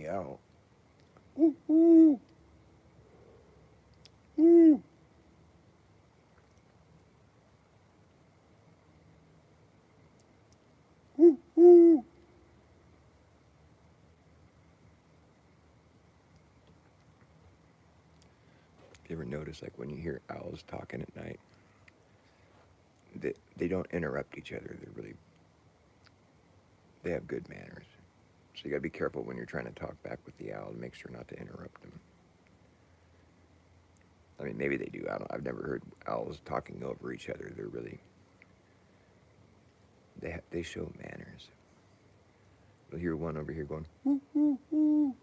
owl. Ooh, ooh, ooh. Ooh, ooh. You ever notice, like, when you hear owls talking at night, they don't interrupt each other. They have good manners. So you gotta be careful when you're trying to talk back with the owl to make sure not to interrupt them. I mean, maybe they do. I don't. I've never heard owls talking over each other. They show manners. You'll hear one over here going, woo, woo, woo.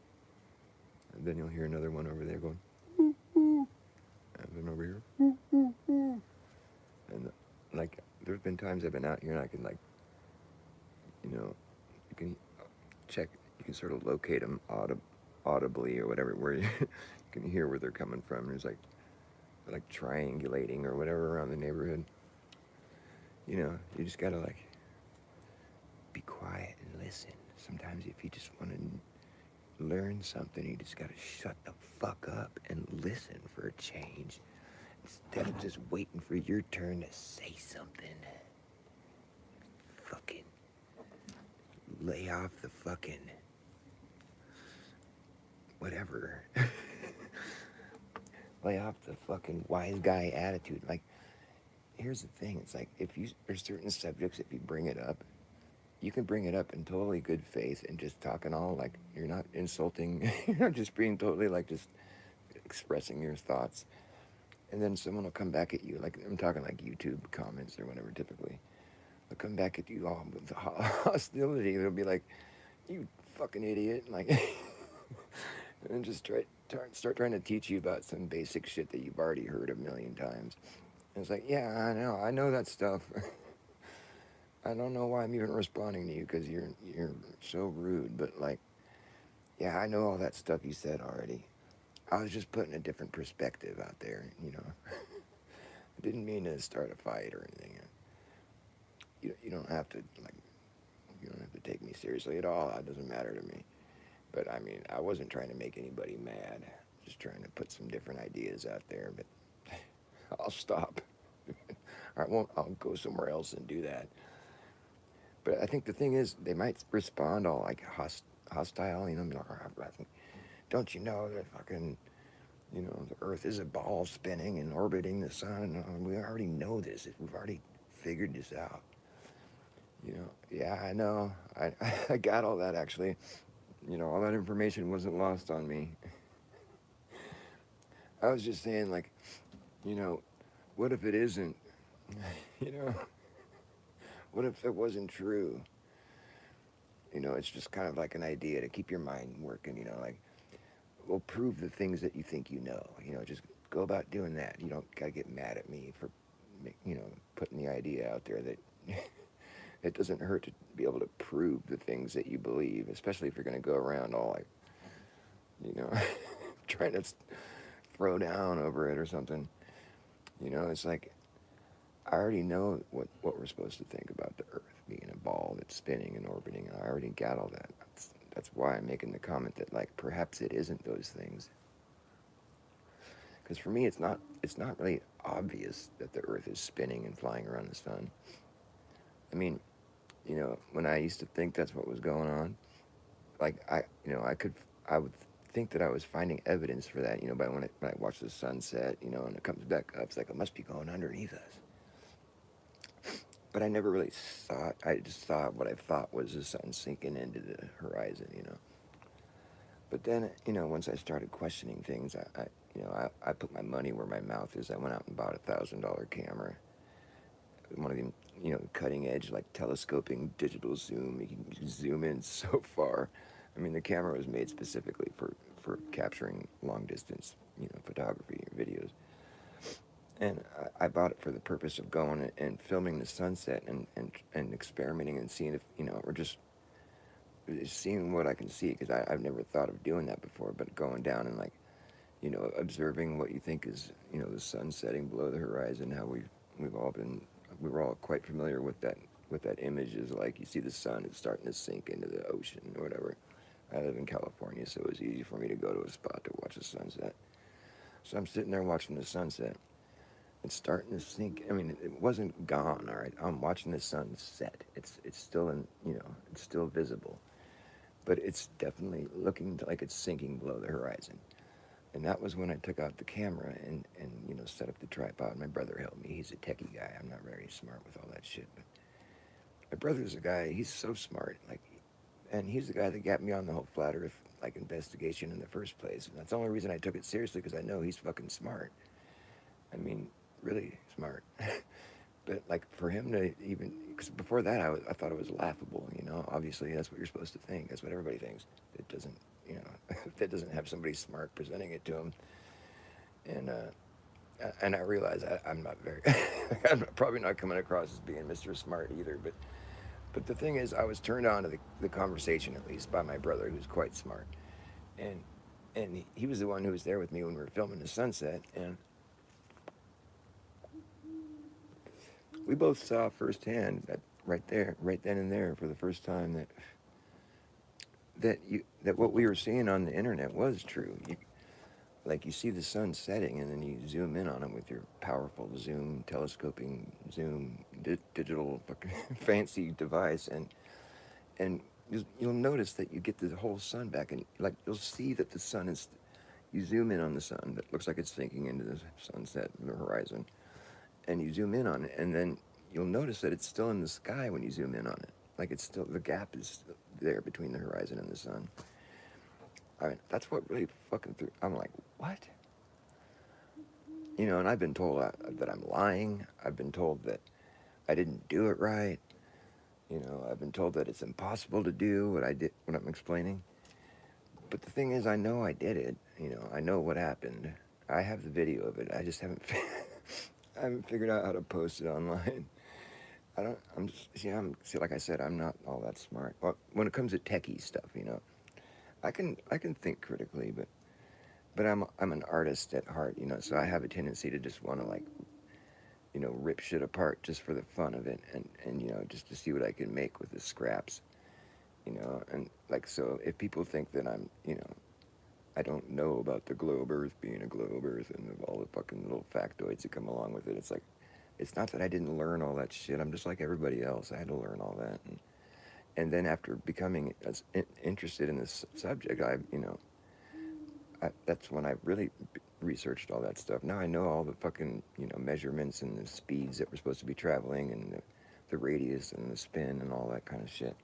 And then you'll hear another one over there going, woo, woo. And then over here, woo, woo, woo. And like, there's been times I've been out here and I can, like, you know, you can check, you can sort of locate them audibly or whatever, where you can hear where they're coming from. There's like triangulating or whatever around the neighborhood. You just gotta, like, be quiet and listen. Sometimes if you just want to learn something, you just gotta shut the fuck up and listen for a change. Instead of just waiting for your turn to say something. Fucking lay off the fucking whatever. Lay off the fucking wise guy attitude. Like, here's the thing. It's like, there's certain subjects, if you bring it up, you can bring it up in totally good faith and just talking all like you're not insulting, you're not just being totally like just expressing your thoughts. And then someone will come back at you, like I'm talking like YouTube comments or whatever typically. They'll come back at you all with hostility. They'll be like, you fucking idiot. Like, and just start trying to teach you about some basic shit that you've already heard a million times. And it's like, yeah, I know that stuff. I don't know why I'm even responding to you because you're so rude. But like, yeah, I know all that stuff you said already. I was just putting a different perspective out there. I didn't mean to start a fight or anything. You don't have to like, you don't have to take me seriously at all. That doesn't matter to me. But I mean, I wasn't trying to make anybody mad. Just trying to put some different ideas out there. But I'll stop. I won't. I'll go somewhere else and do that. But I think the thing is, they might respond all like hostile. Like, don't you know that fucking, the Earth is a ball spinning and orbiting the sun? And we already know this. We've already figured this out. Yeah, I know. I got all that actually. All that information wasn't lost on me. I was just saying, like, you know, what if it isn't? you know, what if it wasn't true? It's just kind of like an idea to keep your mind working. Like, well, prove the things that you think you know. Just go about doing that. You don't gotta get mad at me for, putting the idea out there that it doesn't hurt to be able to prove the things that you believe, especially if you're gonna go around all like, you know, trying to throw down over it or something. It's like I already know what we're supposed to think about the Earth being a ball that's spinning and orbiting. I already got all that. That's why I'm making the comment that like perhaps it isn't those things. Because for me, it's not really obvious that the Earth is spinning and flying around the sun. I mean, when I used to think that's what was going on, like I would think that I was finding evidence for that. But when I watch the sunset, and it comes back up, it's like it must be going underneath us. But I never really saw it. I just saw what I thought was the sun sinking into the horizon. But then, once I started questioning things, I put my money where my mouth is. I went out and bought $1,000 camera, one of them, cutting edge, like telescoping digital zoom. You can zoom in so far. I mean, the camera was made specifically for capturing long distance, photography or videos. And I bought it for the purpose of going and filming the sunset and experimenting and seeing if, or just seeing what I can see, because I've never thought of doing that before, but going down and like, observing what you think is, the sun setting below the horizon, how we were all quite familiar with that image is like you see the sun is starting to sink into the ocean or whatever. I live in California, so it was easy for me to go to a spot to watch the sunset. So I'm sitting there watching the sunset. It's starting to sink. I mean, it wasn't gone. All right, I'm watching the sun set. It's still in. It's still visible, but it's definitely looking like it's sinking below the horizon. And that was when I took out the camera and set up the tripod. My brother helped me. He's a techie guy. I'm not very smart with all that shit, but my brother's a guy. He's so smart. Like, and he's the guy that got me on the whole flat Earth investigation in the first place. And that's the only reason I took it seriously because I know he's fucking smart. I mean, really smart. But like for him to even, because before that I thought it was laughable. Obviously that's what you're supposed to think. That's what everybody thinks. It doesn't, that doesn't have somebody smart presenting it to him. And I realize I'm not very, I'm probably not coming across as being Mr. Smart either. But the thing is, I was turned on to the conversation at least by my brother, who's quite smart, and he was the one who was there with me when we were filming the sunset, and we both saw firsthand that right there, right then and there, for the first time, that what we were seeing on the internet was true. Like you see the sun setting, and then you zoom in on it with your powerful zoom, telescoping zoom, digital fucking fancy device, and you'll notice that you get the whole sun back, and like you'll see that the sun is. You zoom in on the sun that looks like it's sinking into the sunset, the horizon, and you zoom in on it, and then you'll notice that it's still in the sky when you zoom in on it. Like it's still, the gap is there between the horizon and the sun. I mean, that's what really fucking threw. I'm like, what? And I've been told that I'm lying. I've been told that I didn't do it right. I've been told that it's impossible to do what I did, what I'm explaining. But the thing is, I know I did it. I know what happened. I have the video of it. I just haven't, I haven't figured out how to post it online. I don't. I'm just. See, like I said, I'm not all that smart. Well, when it comes to techie stuff, I can think critically, but I'm an artist at heart. So I have a tendency to just want to like, rip shit apart just for the fun of it, and just to see what I can make with the scraps. And like so, if people think that I'm, I don't know about the globe Earth being a globe Earth and all the fucking little factoids that come along with it, it's like, it's not that I didn't learn all that shit. I'm just like everybody else. I had to learn all that, and then after becoming interested in this subject, that's when I really researched all that stuff. Now I know all the fucking measurements and the speeds that we're supposed to be traveling and the radius and the spin and all that kind of shit.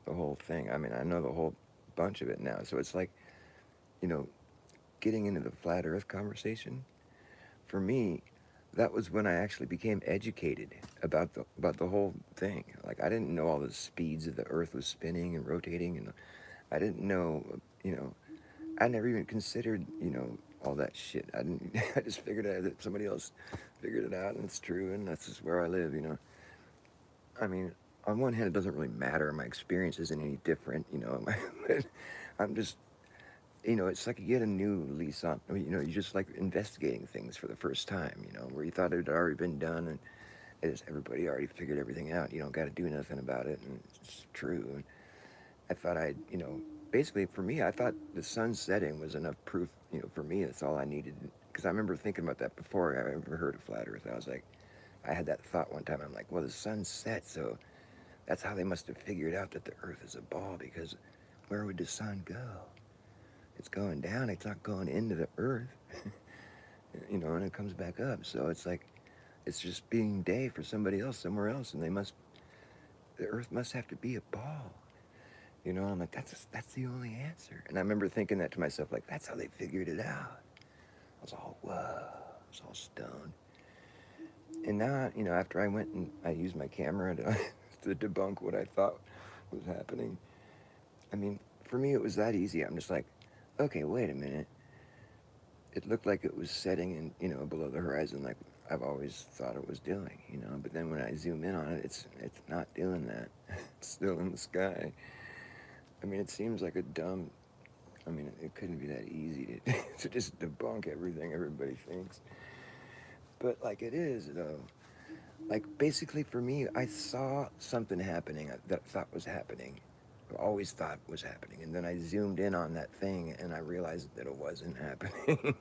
The whole thing. I mean, I know the whole bunch of it now. So it's like, you know, getting into the flat Earth conversation. For me, that was when I actually became educated about the whole thing. Like I didn't know all the speeds of the Earth was spinning and rotating, and I didn't know, you know, I never even considered, all that shit. I didn't. I just figured out that somebody else figured it out, and it's true, and that's just where I live. I mean, on one hand, it doesn't really matter. My experience isn't any different. But I'm just, it's like you get a new lease on. I mean, you just like investigating things for the first time. Where you thought it had already been done, and everybody already figured everything out. You don't got to do nothing about it, and it's true. And I thought basically for me, I thought the sun setting was enough proof. For me, that's all I needed. Because I remember thinking about that before I ever heard of flat Earth. I was like, I had that thought one time. I'm like, well, the sun set, so that's how they must have figured out that the Earth is a ball. Because where would the sun go? It's going down. It's not going into the Earth, and it comes back up. So it's like, it's just being day for somebody else somewhere else, and the Earth must have to be a ball. I'm like, that's the only answer. And I remember thinking that to myself, like, that's how they figured it out. I was all, whoa, I was all stoned. And now, after I went and I used my camera to debunk what I thought was happening, I mean, for me, it was that easy. I'm just like, okay, wait a minute. It looked like it was setting below the horizon like I've always thought it was doing. But then when I zoom in on it, it's not doing that. It's still in the sky. I mean, it seems like it couldn't be that easy to just debunk everything everybody thinks. But like it is, though. Like basically for me, I saw something happening that I thought was happening. always thought was happening. And then I zoomed in on that thing and I realized that it wasn't happening.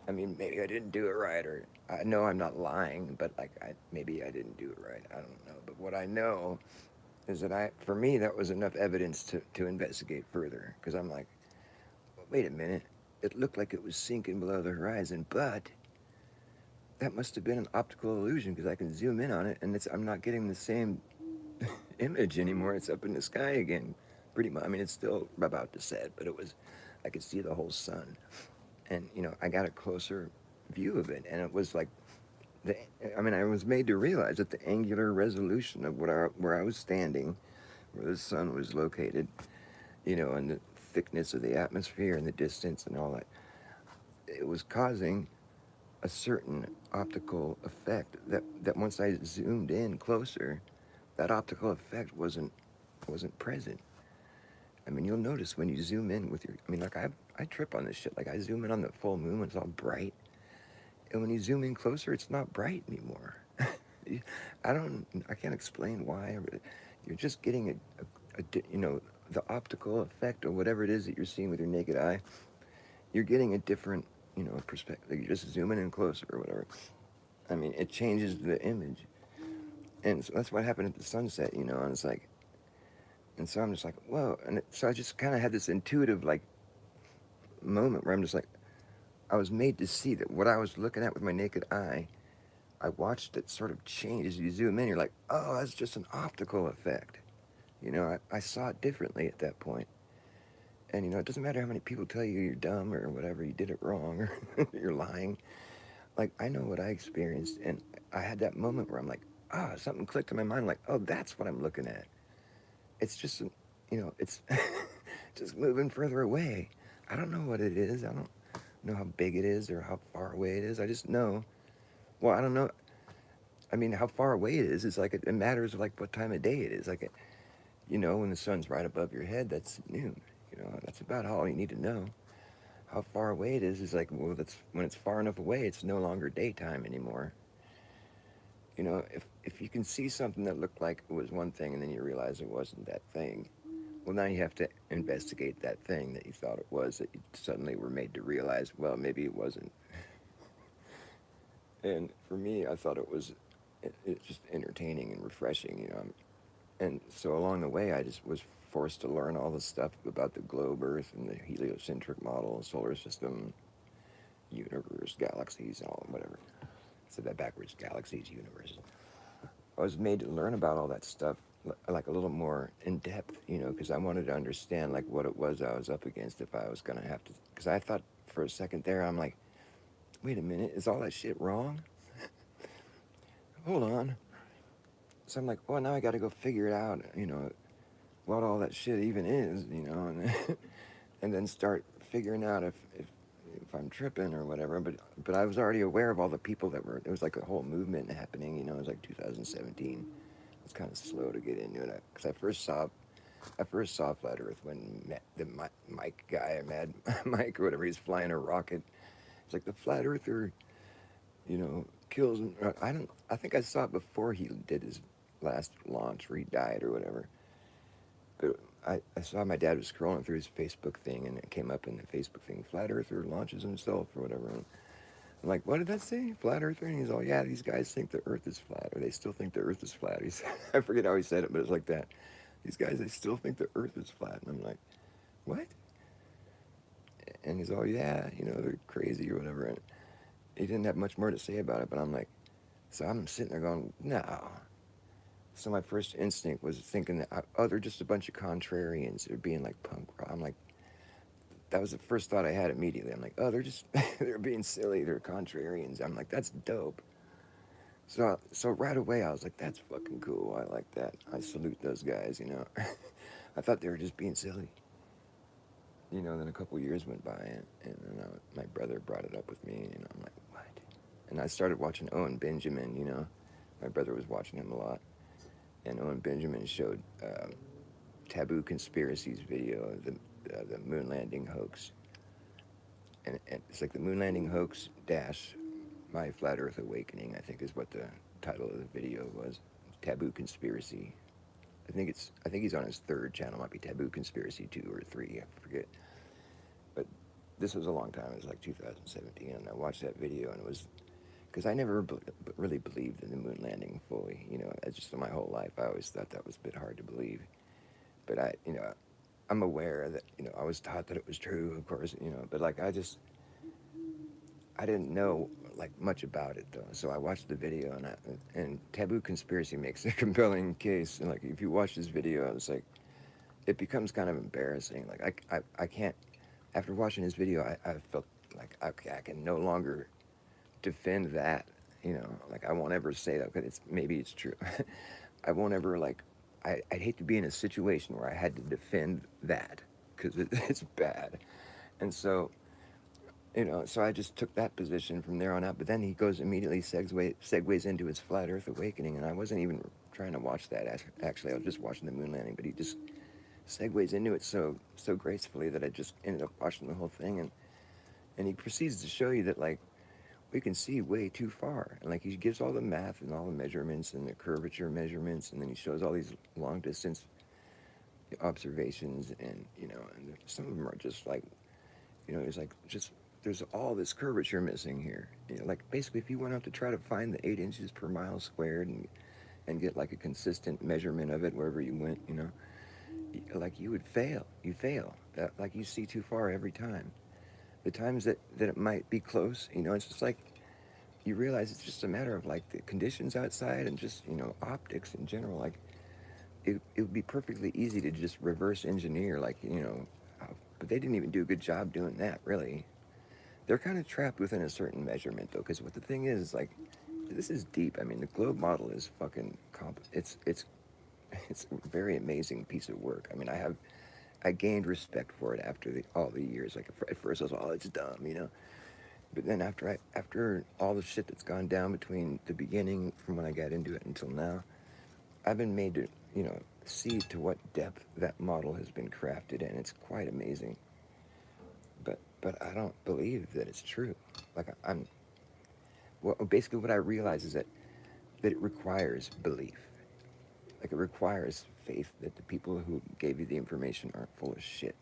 I mean, maybe I didn't do it right, or I know I'm not lying, but like maybe I didn't do it right. I don't know. But what I know is that for me, that was enough evidence to investigate further. Because I'm like, wait a minute. It looked like it was sinking below the horizon, but that must have been an optical illusion because I can zoom in on it and I'm not getting the same image anymore. It's up in the sky again, pretty much. I mean, it's still about to set, but I could see the whole sun, and I got a closer view of it, and it was like the. I mean, I was made to realize that the angular resolution of where I was standing, where the sun was located, and the thickness of the atmosphere and the distance and all that, it was causing a certain optical effect that once I zoomed in closer, that optical effect wasn't present. I mean, you'll notice when you zoom in with your. I mean, like I trip on this shit. Like I zoom in on the full moon when it's all bright, and when you zoom in closer, it's not bright anymore. I can't explain why. You're just getting the optical effect or whatever it is that you're seeing with your naked eye. You're getting a different, perspective. You're just zooming in closer or whatever. I mean, it changes the image, and so that's what happened at the sunset. And it's like, and so I'm just like, whoa. So I just kind of had this intuitive, like, moment where I'm just like, I was made to see that what I was looking at with my naked eye, I watched it sort of change. As you zoom in, you're like, oh, that's just an optical effect. I saw it differently at that point. And, it doesn't matter how many people tell you you're dumb or whatever, you did it wrong or you're lying. Like, I know what I experienced. And I had that moment where I'm like, something clicked in my mind. Like, oh, that's what I'm looking at. It's just, it's just moving further away. I don't know what it is. I don't know how big it is or how far away it is. I just know. Well, I don't know. I mean, how far away it is like it matters like what time of day it is. Like, when the sun's right above your head, that's noon. That's about all you need to know. How far away it is like, well, that's when it's far enough away, it's no longer daytime anymore. If you can see something that looked like it was one thing and then you realize it wasn't that thing, well, now you have to investigate that thing that you thought it was that you suddenly were made to realize, well, maybe it wasn't. And for me, I thought it's just entertaining and refreshing. And so along the way, I just was forced to learn all this stuff about the globe, Earth, and the heliocentric model, solar system, universe, galaxies, and all whatever. I said that backwards: galaxies, universes. I was made to learn about all that stuff like a little more in depth, because I wanted to understand like what it was I was up against if I was gonna have to. Because I thought for a second there, I'm like, wait a minute, is all that shit wrong? Hold on. So I'm like, well, now I got to go figure it out, what all that shit even is, and then start figuring out if I'm tripping or whatever. But I was already aware of all the people that were. There was like a whole movement happening. It was like 2017. It's kind of slow to get into it because I first saw Flat Earth when the Mike guy, Mad Mike or whatever, he's flying a rocket. It's like the Flat Earther, kills. I don't. I think I saw it before he did his last launch where he died or whatever. But I saw my dad was scrolling through his Facebook thing and it came up in the Facebook thing, Flat Earther launches himself or whatever. And I'm like, what did that say? Flat Earther? And he's all, yeah, these guys think the Earth is flat, or they still think the Earth is flat. I forget how he said it, but it's like that. These guys, they still think the Earth is flat. And I'm like, what? And he's all, yeah, they're crazy or whatever. And he didn't have much more to say about it, but I'm like, so I'm sitting there going, no. So my first instinct was thinking that, oh, they're just a bunch of contrarians. They're being like punk rock. I'm like, that was the first thought I had immediately. I'm like, oh, they're being silly. They're contrarians. I'm like, that's dope. So right away I was like, that's fucking cool. I like that. I salute those guys. I thought they were just being silly. Then a couple years went by and then my brother brought it up with me. I'm like, what? And I started watching Owen Benjamin. My brother was watching him a lot. And Owen Benjamin showed Taboo Conspiracies video of the moon landing hoax. And it's like the moon landing hoax dash my flat earth awakening, I think is what the title of the video was. Taboo Conspiracy. I think he's on his third channel. Might be Taboo Conspiracy 2 or 3. I forget. But this was a long time. It was like 2017, and I watched that video, and it was because I never really believed in the moon landing fully. You know, just in my whole life, I always thought that was a bit hard to believe. But I'm aware that I was taught that it was true, of course. But like I didn't know like much about it though. So I watched the video, and Taboo Conspiracy makes a compelling case. And like if you watch this video, it's like it becomes kind of embarrassing. Like I can't. After watching this video, I felt like I can no longer defend that. Like I won't ever say that because maybe it's true. I won't ever like. I'd hate to be in a situation where I had to defend that because it's bad. And so so I just took that position from there on out. But then he goes immediately segues into his flat Earth awakening, and I wasn't even trying to watch that. Actually, I was just watching the moon landing, but he just segues into it so gracefully that I just ended up watching the whole thing, and he proceeds to show you that like we can see way too far, and like he gives all the math and all the measurements and the curvature measurements, and then he shows all these long distance observations, and and some of them are just like it's like just there's all this curvature missing here. Like basically, if you went out to try to find the 8 inches per mile squared and get like a consistent measurement of it wherever you went, like you would fail. You fail. That like you see too far every time. The times that it might be close, it's just like you realize it's just a matter of like the conditions outside and just optics in general. Like it would be perfectly easy to just reverse engineer, like but they didn't even do a good job doing that, really. They're kind of trapped within a certain measurement, though, because what the thing is like, this is deep. I mean, the globe model is fucking it's a very amazing piece of work. I mean, I gained respect for it after all the years. Like at first, I was, oh, it's dumb. But then after all the shit that's gone down between the beginning from when I got into it until now, I've been made to see to what depth that model has been crafted, and it's quite amazing. But I don't believe that it's true. Like I'm well, basically what I realize is that it requires belief. Like it requires faith that the people who gave you the information aren't full of shit.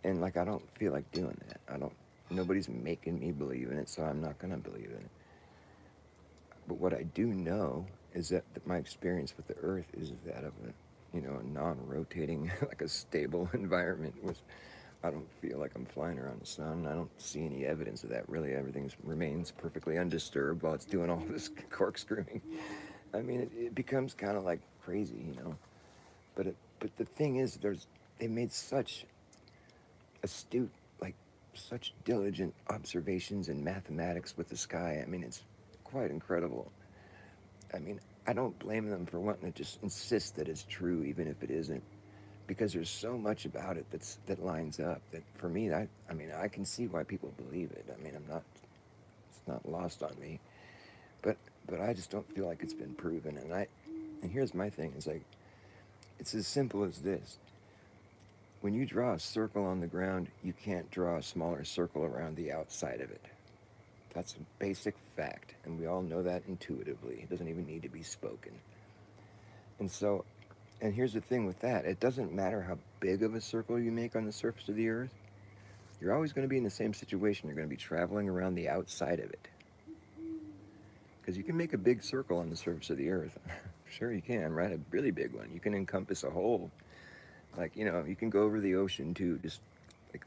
And like I don't feel like doing that. I don't. Nobody's making me believe in it, so I'm not gonna believe in it. But what I do know is that my experience with the Earth is that of a non-rotating, like a stable environment with. I don't feel like I'm flying around the sun. I don't see any evidence of that. Really, everything remains perfectly undisturbed while it's doing all this corkscrewing. I mean, it becomes kind of like crazy. But the thing is, they made such astute, like such diligent observations and mathematics with the sky. I mean, it's quite incredible. I mean, I don't blame them for wanting to just insist that it's true, even if it isn't, because there's so much about it that lines up. That for me, I mean, I can see why people believe it. I mean, it's not lost on me, but I just don't feel like it's been proven. And here's my thing: is like, it's as simple as this. When you draw a circle on the ground, you can't draw a smaller circle around the outside of it. That's a basic fact, and we all know that intuitively. It doesn't even need to be spoken. And so, and here's the thing with that: it doesn't matter how big of a circle you make on the surface of the Earth, you're always going to be in the same situation. You're going to be traveling around the outside of it. Because you can make a big circle on the surface of the Earth. Sure, you can, right? A really big one. You can encompass a whole. Like, you can go over the ocean too, just like,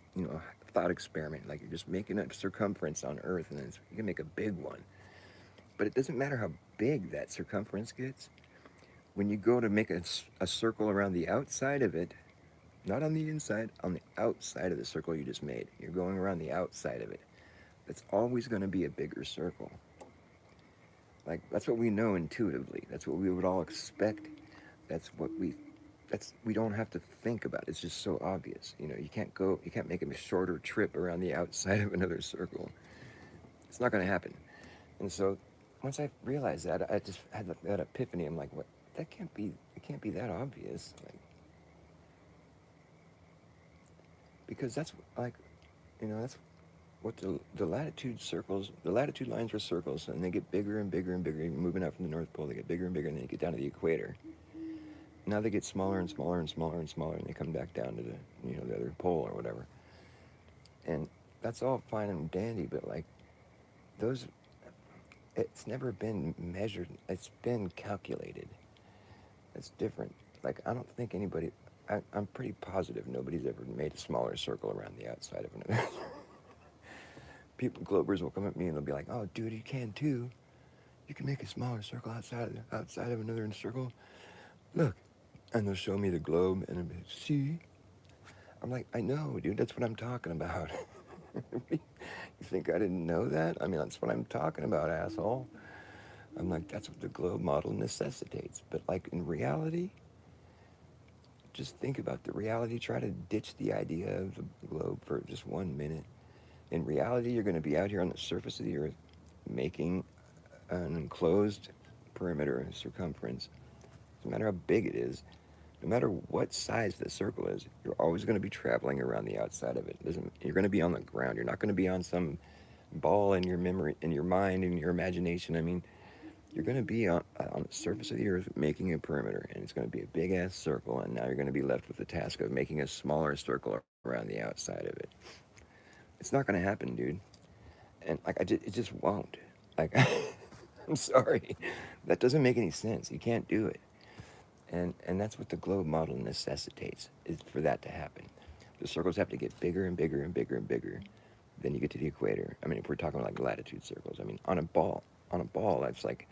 thought experiment. Like, you're just making a circumference on Earth, and then you can make a big one. But it doesn't matter how big that circumference gets. When you go to make a circle around the outside of it, not on the inside, on the outside of the circle you just made, you're going around the outside of it. That's always going to be a bigger circle. Like, that's what we know intuitively. That's what we would all expect. We don't have to think about it. It's just so obvious. You can't make a shorter trip around the outside of another circle. It's not going to happen. And so once I realized that, I just had that epiphany. I'm like, what? It can't be that obvious. Like, because that's like, that's what the latitude lines were circles, and they get bigger and bigger and bigger. Even moving out from the North Pole, they get bigger and bigger, and then you get down to the equator. Now they get smaller and smaller and smaller and smaller, and they come back down to the other pole or whatever. And that's all fine and dandy, but like those, it's never been measured. It's been calculated. It's different. Like I don't think anybody. I'm pretty positive nobody's ever made a smaller circle around the outside of another. People, Globers will come at me and they'll be like, "Oh, dude, you can too. You can make a smaller circle outside of another circle. Look," and they'll show me the globe and I'll be, "See." I'm like, "I know, dude. That's what I'm talking about." You think I didn't know that? I mean, that's what I'm talking about, asshole. I'm like, that's what the globe model necessitates. But like in reality, just think about the reality. Try to ditch the idea of the globe for just 1 minute. In reality, you're going to be out here on the surface of the earth making an enclosed perimeter and circumference. No matter how big it is, no matter what size the circle is, you're always going to be traveling around the outside of it. You're going to be on the ground. You're not going to be on some ball in your memory, in your mind, in your imagination. I mean, you're going to be on the surface of the earth making a perimeter, and it's going to be a big ass circle. And now you're going to be left with the task of making a smaller circle around the outside of it. It's not going to happen, dude. And like it just won't. Like, I'm sorry, that doesn't make any sense. You can't do it. And that's what the globe model necessitates is for that to happen. The circles have to get bigger and bigger and bigger and bigger. Then you get to the equator. I mean, if we're talking like latitude circles, I mean, on a ball, that's like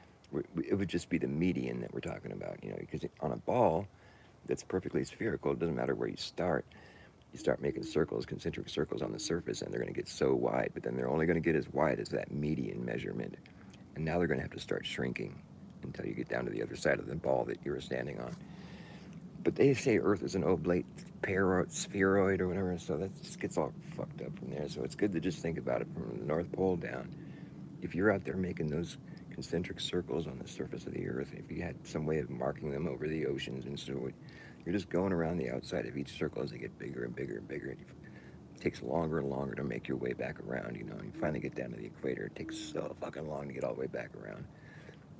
it would just be the median that we're talking about, because on a ball that's perfectly spherical, it doesn't matter where you start. You start making circles, concentric circles on the surface, and they're going to get so wide, but then they're only going to get as wide as that median measurement. And now they're going to have to start shrinking until you get down to the other side of the ball that you were standing on. But they say Earth is an oblate spheroid or whatever, so that just gets all fucked up from there. So it's good to just think about it from the North Pole down. If you're out there making those concentric circles on the surface of the Earth, if you had some way of marking them over the oceans and so you're just going around the outside of each circle as they get bigger and bigger and bigger. And it takes longer and longer to make your way back around, and you finally get down to the equator. It takes so fucking long to get all the way back around.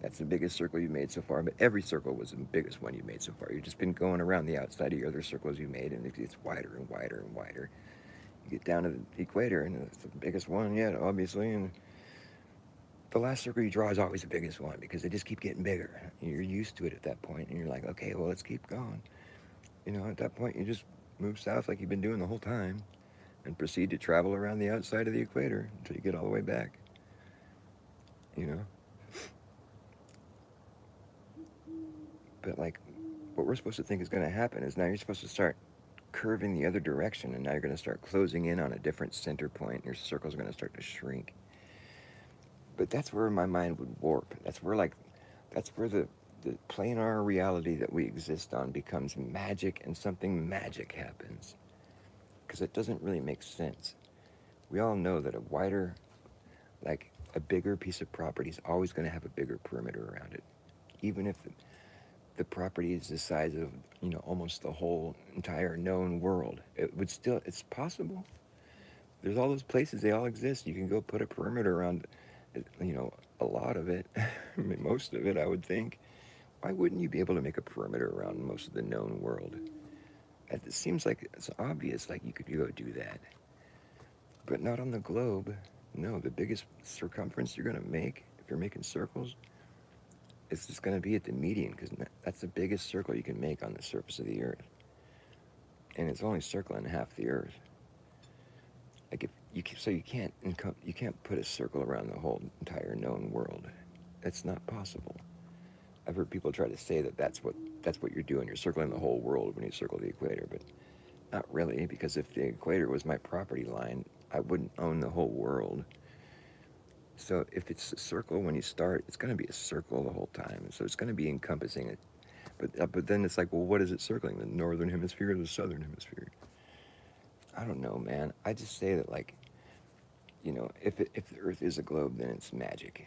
That's the biggest circle you've made so far, but every circle was the biggest one you've made so far. You've just been going around the outside of your other circles you made, and it gets wider and wider and wider. You get down to the equator, and it's the biggest one yet, obviously, and the last circle you draw is always the biggest one because they just keep getting bigger. You're used to it at that point, and you're like, okay, well, let's keep going. At that point, you just move south like you've been doing the whole time and proceed to travel around the outside of the equator until you get all the way back. You know? But, like, what we're supposed to think is going to happen is now you're supposed to start curving the other direction, and now you're going to start closing in on a different center point. Your circle's going to start to shrink. But that's where my mind would warp. That's where the planar reality that we exist on becomes magic, and something magic happens. Because it doesn't really make sense. We all know that a wider, like a bigger piece of property is always going to have a bigger perimeter around it. Even if the property is the size of, almost the whole entire known world, it's possible. There's all those places, they all exist. You can go put a perimeter around, a lot of it, I mean, most of it, I would think. Why wouldn't you be able to make a perimeter around most of the known world? It seems like it's obvious, like you could go do that. But not on the globe. No, the biggest circumference you're going to make, if you're making circles, it's just going to be at the median, because that's the biggest circle you can make on the surface of the Earth. And it's only circling half the Earth. Like if you can't put a circle around the whole entire known world. That's not possible. I've heard people try to say that that's what you're doing. You're circling the whole world when you circle the equator, but not really, because if the equator was my property line, I wouldn't own the whole world. So if it's a circle when you start, it's going to be a circle the whole time. So it's going to be encompassing it. But then it's like, well, what is it circling? The northern hemisphere or the southern hemisphere? I don't know, man. I just say that, like, if the Earth is a globe, then it's magic.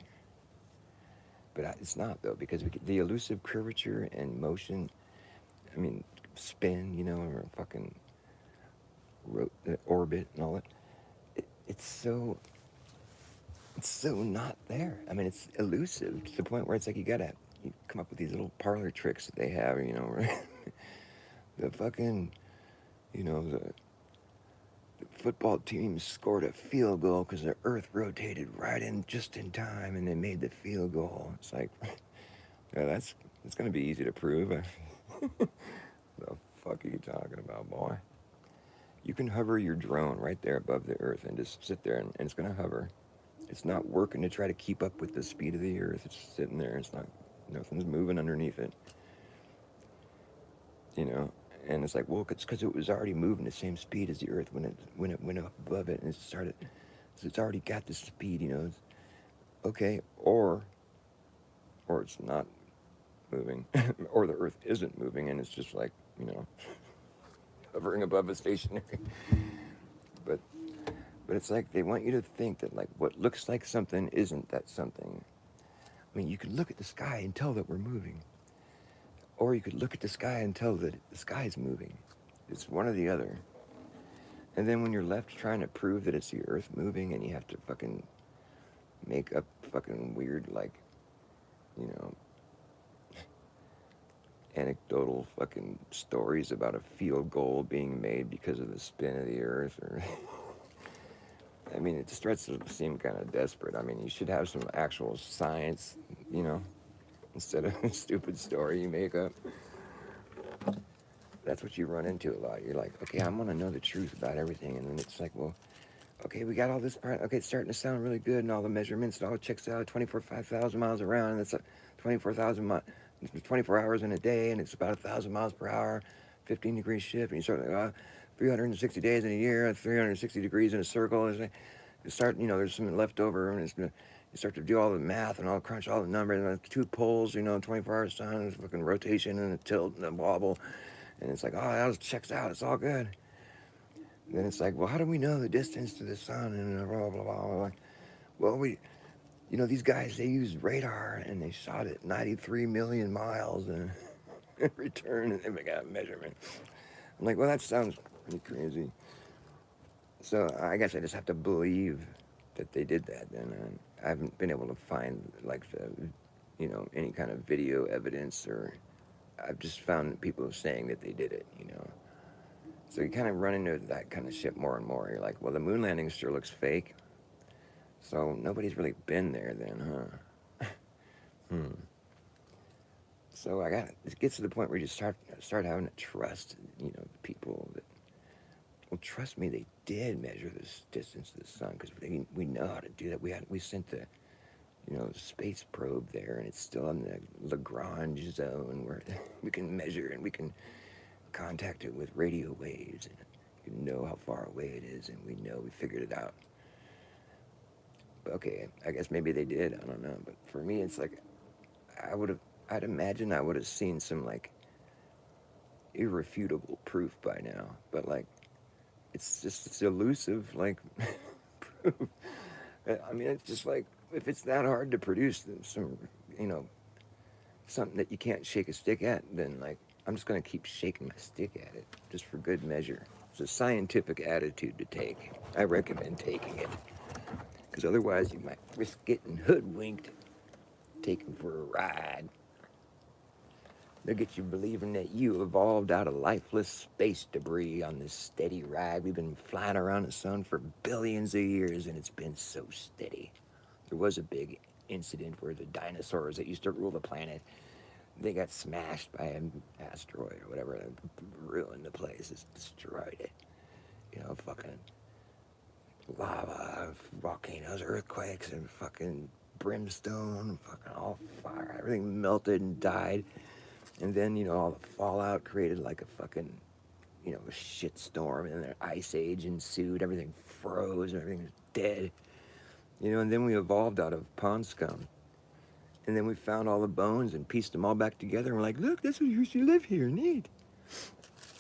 But it's not, though, because the elusive curvature and motion, I mean, spin, or fucking orbit and all that, it's so not there. I mean, it's elusive to the point where it's like you come up with these little parlor tricks that they have, the fucking, the football team scored a field goal because the earth rotated right in just in time and they made the field goal. It's like, yeah, that's going to be easy to prove. The fuck are you talking about, boy? You can hover your drone right there above the earth and just sit there and it's going to hover. It's not working to try to keep up with the speed of the earth. It's just sitting there. It's not, nothing's moving underneath it, you know. And it's like, well, it's because it was already moving the same speed as the earth when it went up above it and it started. So it's already got the speed, okay, or it's not moving, or the earth isn't moving and it's just like, hovering above a stationary. But but it's like they want you to think that like what looks like something isn't that something. I mean, you could look at the sky and tell that we're moving, or you could look at the sky and tell that the sky's moving. It's one or the other. And then when you're left trying to prove that it's the earth moving and you have to fucking make up fucking weird, like, you know, anecdotal fucking stories about a field goal being made because of the spin of the earth, or I mean, it starts to seem kind of desperate. I mean, you should have some actual science, instead of a stupid story you make up. That's what you run into a lot. You're like, okay, I want to know the truth about everything, and then it's like, well, okay, we got all this part. Okay, it's starting to sound really good, and all the measurements, it all checks out. 5,000 miles around, and it's 24 hours in a day, and it's about 1,000 miles per hour, 15 degree shift, and you start like, 360 days in a year, 360 degrees in a circle. And you start, there's something left over, and you start to do all the math and all crunch all the numbers, and 2 poles, 24 hours sun, and fucking rotation and a tilt and a wobble, and it's like, oh, that checks out. It's all good. And then it's like, well, how do we know the distance to the sun and blah blah blah blah? Well, these guys, they used radar and they shot it 93 million miles and in return, and they got a measurement. I'm like, well, that sounds pretty crazy. So I guess I just have to believe that they did that. Then I haven't been able to find like any kind of video evidence, or I've just found people saying that they did it. So you kind of run into that kind of shit more and more. You're like, well, the moon landing sure looks fake. So nobody's really been there then, huh? So it gets to the point where you just start having to trust, people that, well, trust me, they did measure this distance to the sun because we know how to do that. We sent the, space probe there, and it's still in the Lagrange zone where we can measure and we can contact it with radio waves, and you know how far away it is, and we figured it out. Okay, I guess maybe they did. I don't know, but for me, it's like I'd imagine I would have seen some like irrefutable proof by now, but like it's elusive like proof. I mean, it's just like if it's that hard to produce some, something that you can't shake a stick at, then like I'm just gonna keep shaking my stick at it just for good measure. It's a scientific attitude to take. I recommend taking it. Because otherwise you might risk getting hoodwinked, taken for a ride. They'll get you believing that you evolved out of lifeless space debris on this steady ride. We've been flying around the sun for billions of years, and it's been so steady. There was a big incident where the dinosaurs that used to rule the planet, they got smashed by an asteroid or whatever, and ruined the place, it's destroyed it. Fucking lava, volcanoes, earthquakes, and fucking brimstone, fucking all fire. Everything melted and died. And then, all the fallout created like a fucking, a shit storm. And then ice age ensued. Everything froze and everything was dead. And then we evolved out of pond scum. And then we found all the bones and pieced them all back together. And we're like, look, that's what used to live here. Neat.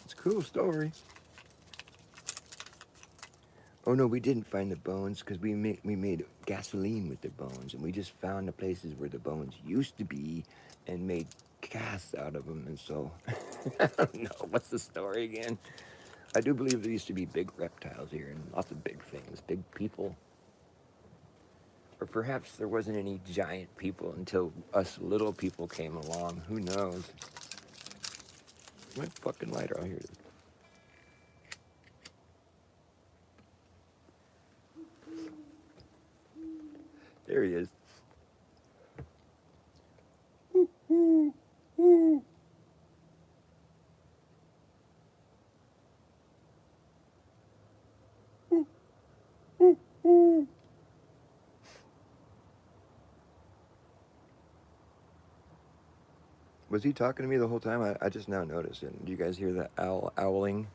It's a cool story. Oh no, we didn't find the bones because we made gasoline with the bones, and we just found the places where the bones used to be and made gas out of them. And so I don't know, what's the story again? I do believe there used to be big reptiles here and lots of big things, big people. Or perhaps there wasn't any giant people until us little people came along. Who knows? My fucking lighter. Oh, here it is. There he is. Woo, woo, woo. Woo, woo, woo. Was he talking to me the whole time? I just now noticed it. Do you guys hear the owling?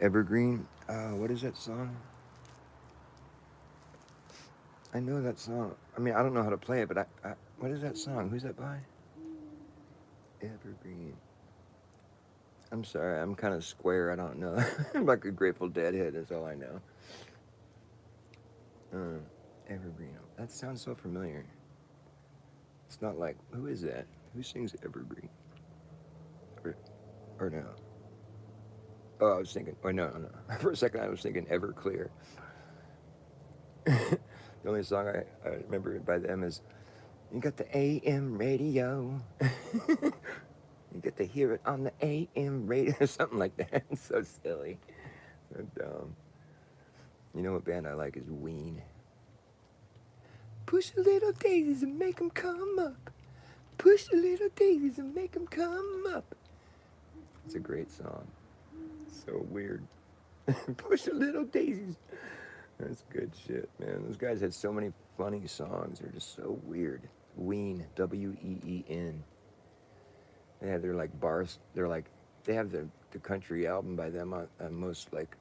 Evergreen. What is that song? I know that song. I mean, I don't know how to play it, but what is that song? Who's that by? Evergreen. I'm sorry, I'm kind of square. I don't know. I'm like a Grateful Dead head. That's all I know. Evergreen. That sounds so familiar. It's not like, who is that? Who sings Evergreen? Or no? Oh, I was thinking. Oh no. For a second, I was thinking Everclear. The only song I remember by them is, "You got the AM radio." You get to hear it on the AM radio, something like that. It's so silly, so dumb. You know what band I like is Ween. Push the little daisies and make them come up. Push the little daisies and make them come up. It's a great song. So weird. Push the little daisies. That's good shit, man. Those guys had so many funny songs. They're just so weird. Ween, Ween. Yeah, they're like bars. They're like, they have the country album by them on most like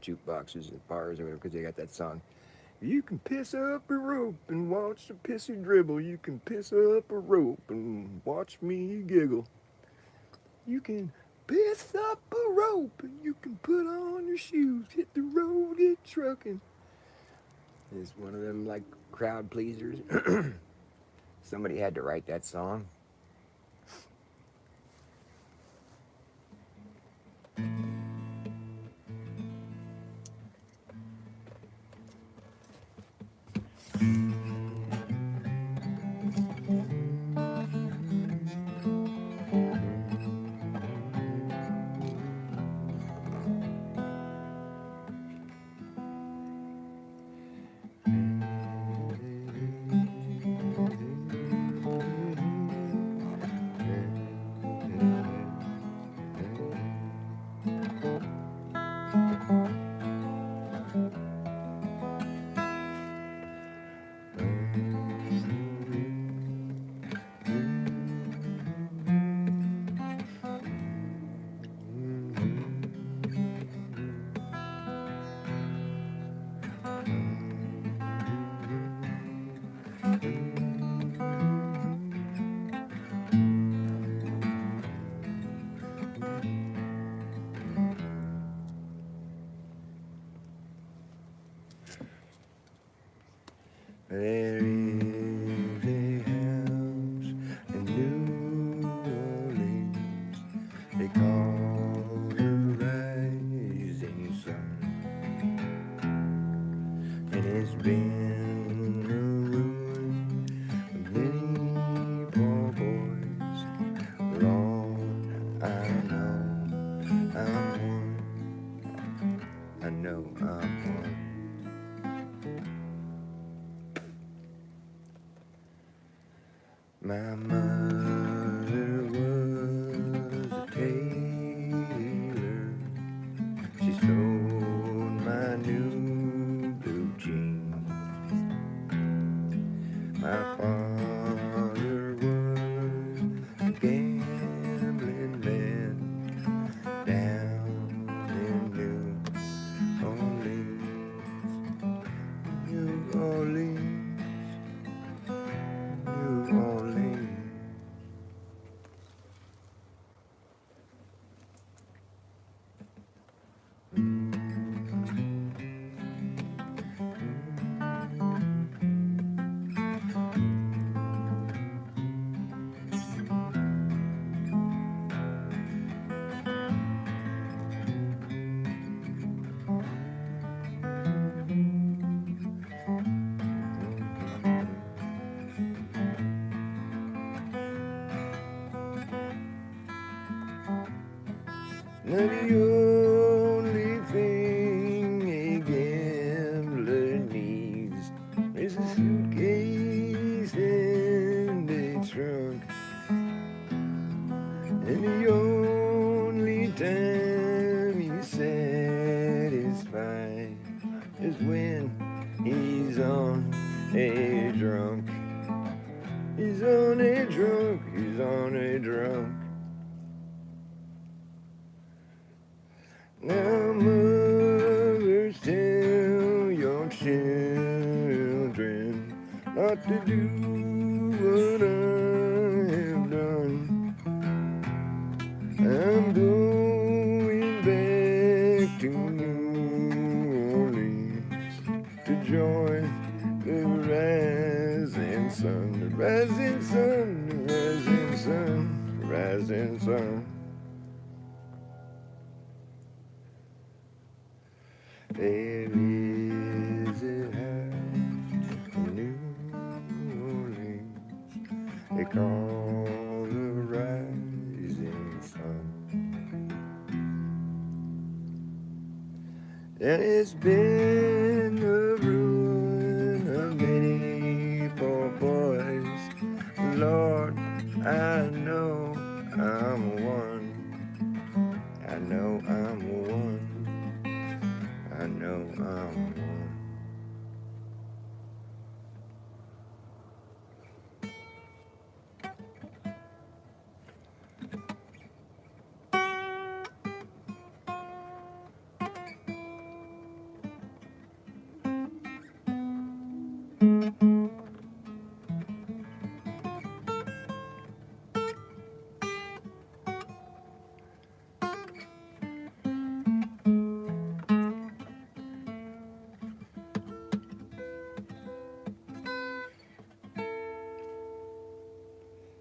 jukeboxes at bars or whatever, because they got that song. You can piss up a rope and watch the pissy dribble. You can piss up a rope and watch me giggle. You can piss up a rope and you can put on your shoes. Hit the road, get trucking. It's one of them like crowd pleasers. Somebody had to write that song. There is a house in New Orleans. They call the rising sun, and it's been the ruin of many poor boys. Lord, I know I'm one. I know I'm one. My mother was a tailor. She sewed my new blue jeans. My father was a gambling man down in New Orleans. Now the only thing a gambler needs is a suitcase and a trunk. And the only time he's satisfied is when he's on a drunk. He's on a drunk, he's on a drunk. Now mothers tell your children not to do what I have done. I'm going back to New Orleans to join the rising sun, the rising sun, the rising sun, the rising sun. There is a house in New Orleans they call the rising sun. And it's been the ruin of many poor boys. Lord, I know I'm one. I know I'm one. I know I'm one.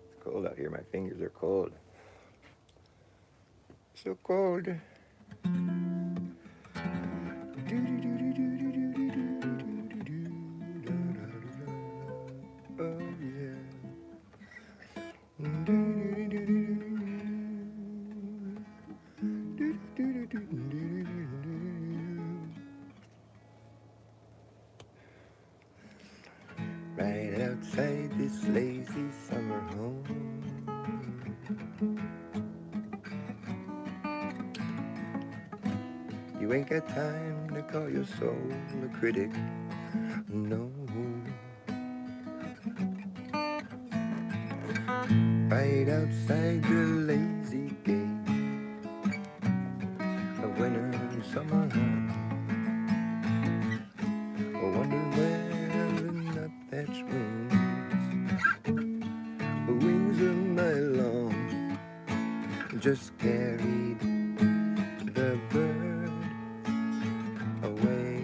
It's cold out here. My fingers are cold. So cold. Oh yeah. Right outside this lazy summer home, you ain't got time to call your soul a critic, no. Right outside the lazy gate, a winter and summer home, I wonder where the nut thatch wings, the wings of my lawn just carried the bird away.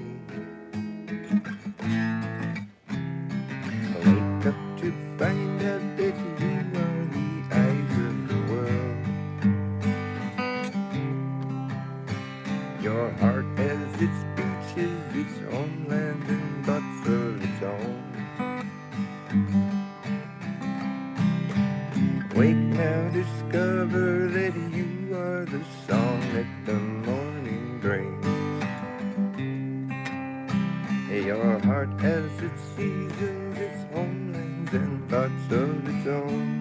I wake up to find out that you are the eyes of the world. Your heart has its beaches, its homeland, and thoughts of its own. Wake now, discover that you are the song that the morning brings. Your heart has its seasons, its homelands, and thoughts of its own.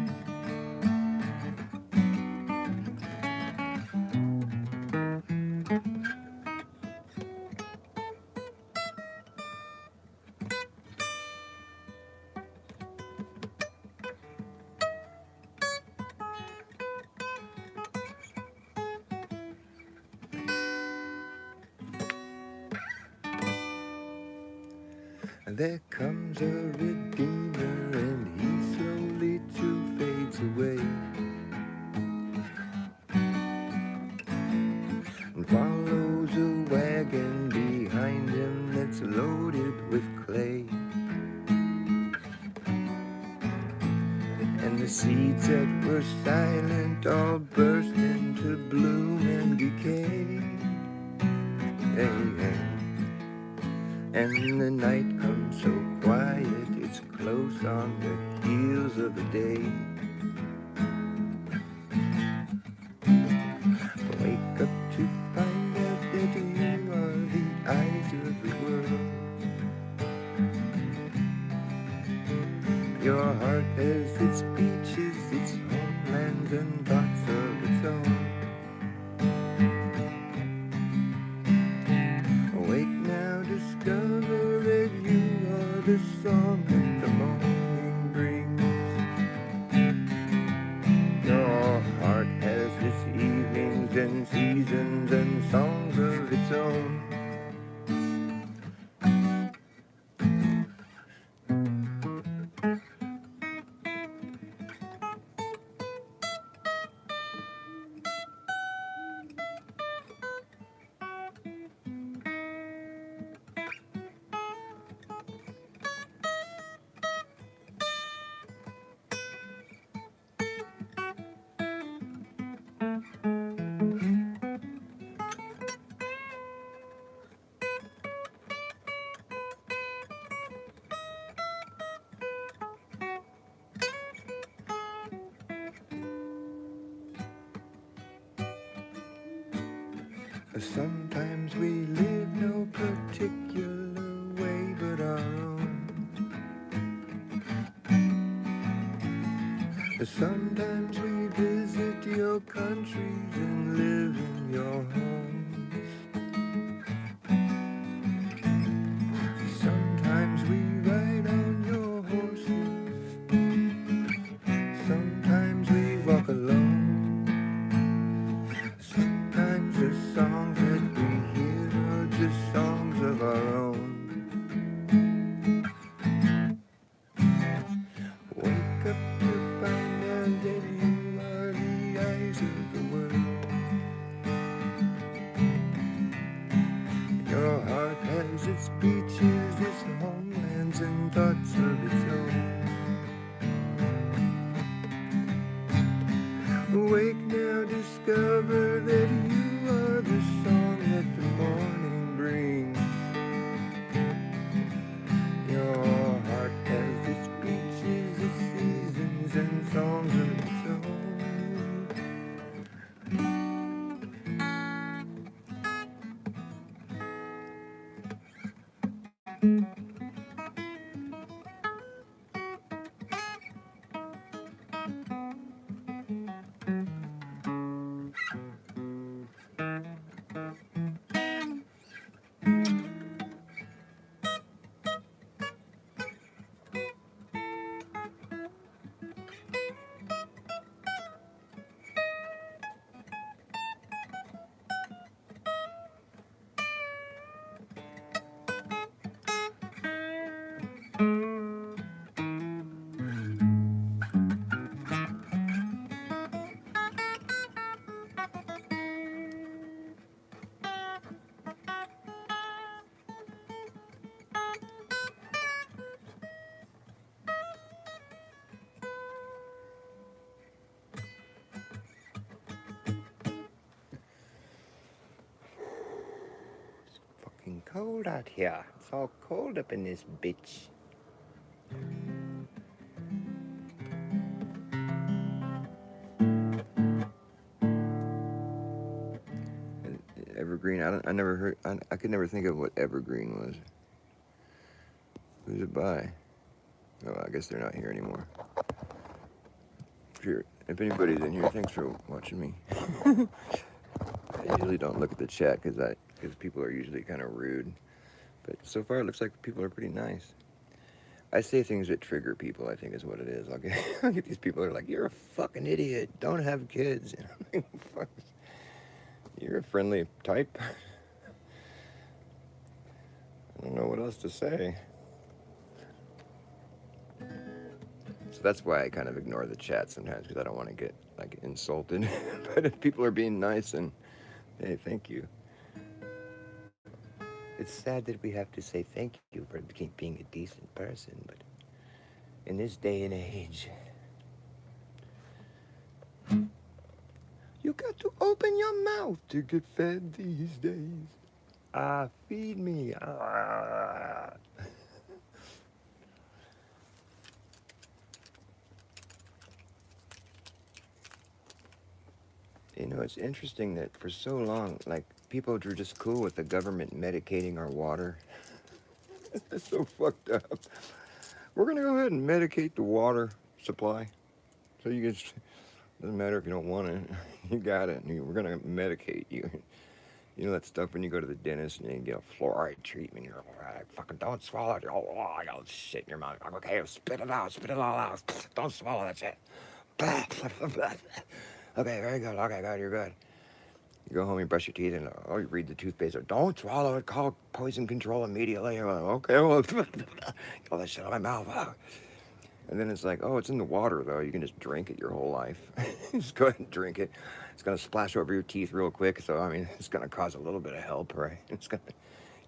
There comes a redeemer, and he slowly too fades away, and follows a wagon behind him that's loaded with clay. And the seeds that were silent all burst into bloom and decay. Hey, hey. And the night comes so quiet, it's close on the heels of the day. Wake up and seasons and songs of its own. Sometimes we live no particular way but our own. Sometimes we visit your countries and live in your homes. Sometimes we ride on your horses. Sometimes we walk alone. Sometimes the songs that we hear are just songs of our own. Wake up to find out that you are the eyes of the world. Your heart has its beaches, its homelands, and thoughts of its own. Awake now, discover that you are the song that the morning brings. Your heart has its beaches, its seasons, and songs of its own. Fucking cold out here. It's all cold up in this bitch. Evergreen. I never heard. I could never think of what Evergreen was. Who's it by? Oh, I guess they're not here anymore. Sure. If anybody's in here, thanks for watching me. I usually don't look at the chat because people are usually kind of rude. But so far, it looks like people are pretty nice. I say things that trigger people, I think is what it is. I'll get these people that are like, you're a fucking idiot. Don't have kids. And I'm like, fuck. You're a friendly type. I don't know what else to say. So that's why I kind of ignore the chat sometimes, because I don't want to get like insulted. But if people are being nice, and hey, thank you. It's sad that we have to say thank you for being a decent person, but in this day and age, you got to open your mouth to get fed these days. Feed me. You know, it's interesting that for so long, like, people were just cool with the government medicating our water. That's so fucked up. We're gonna go ahead and medicate the water supply. So you just, doesn't matter if you don't want it, you got it. We're gonna medicate you. You know that stuff when you go to the dentist and you get a fluoride treatment, you're like, fucking don't swallow it. Oh, I got shit in your mouth. Like, okay, spit it all out. Don't swallow that shit. Okay, very good. Okay, good, you're good. You go home, you brush your teeth, and oh, you read the toothpaste. Don't swallow it. Call poison control immediately. Okay, well, all that shit out of my mouth. And then it's like, oh, it's in the water though. You can just drink it your whole life. Just go ahead and drink it. It's gonna splash over your teeth real quick. So I mean, it's gonna cause a little bit of help, right? It's gonna.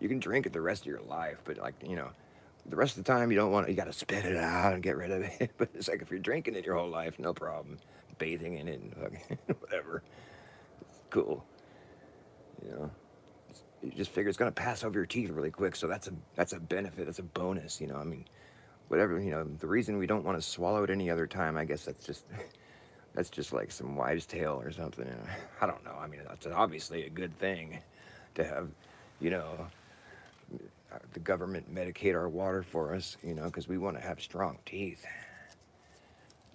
You can drink it the rest of your life, but like the rest of the time you don't want. You got to spit it out and get rid of it. But it's like if you're drinking it your whole life, no problem. Bathing in it and fucking whatever. It's cool. You know. You just figure it's gonna pass over your teeth really quick. So that's a benefit. That's a bonus. I mean whatever the reason we don't want to swallow it any other time, I guess that's just like some wives tale or something. I don't know. I mean, that's obviously a good thing to have you know the government medicate our water for us, because we want to have strong teeth.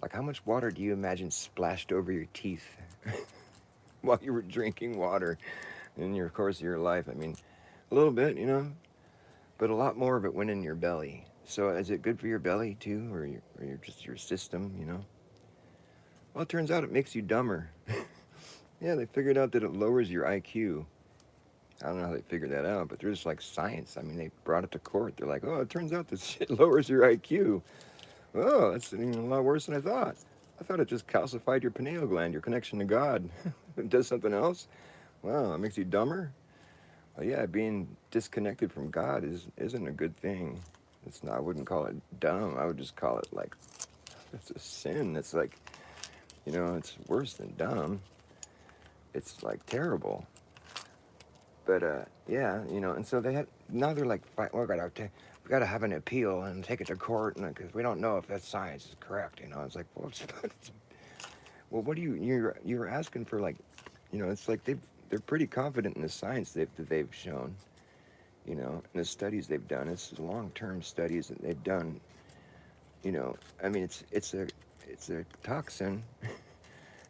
Like, how much water do you imagine splashed over your teeth while you were drinking water in your course of your life? I mean, a little bit, but a lot more of it went in your belly. So is it good for your belly too, or just your system? Well, it turns out it makes you dumber. Yeah, they figured out that it lowers your IQ. I don't know how they figured that out, but there's like science. I mean, they brought it to court. They're like, oh, it turns out this shit lowers your IQ. Oh, that's even a lot worse than I thought. I thought it just calcified your pineal gland, your connection to God. It does something else. Wow, it makes you dumber. Well, yeah, being disconnected from God isn't a good thing. It's not. I wouldn't call it dumb. I would just call it like it's a sin. It's like it's worse than dumb. It's like terrible. But yeah, and so they had now they're like, we gotta have an appeal and take it to court, and because we don't know if that science is correct. It's like, well, well, what do you're asking for? Like, it's like they're pretty confident in the science that they've shown. And the studies they've done. It's long-term studies that they've done. I mean, it's a toxin.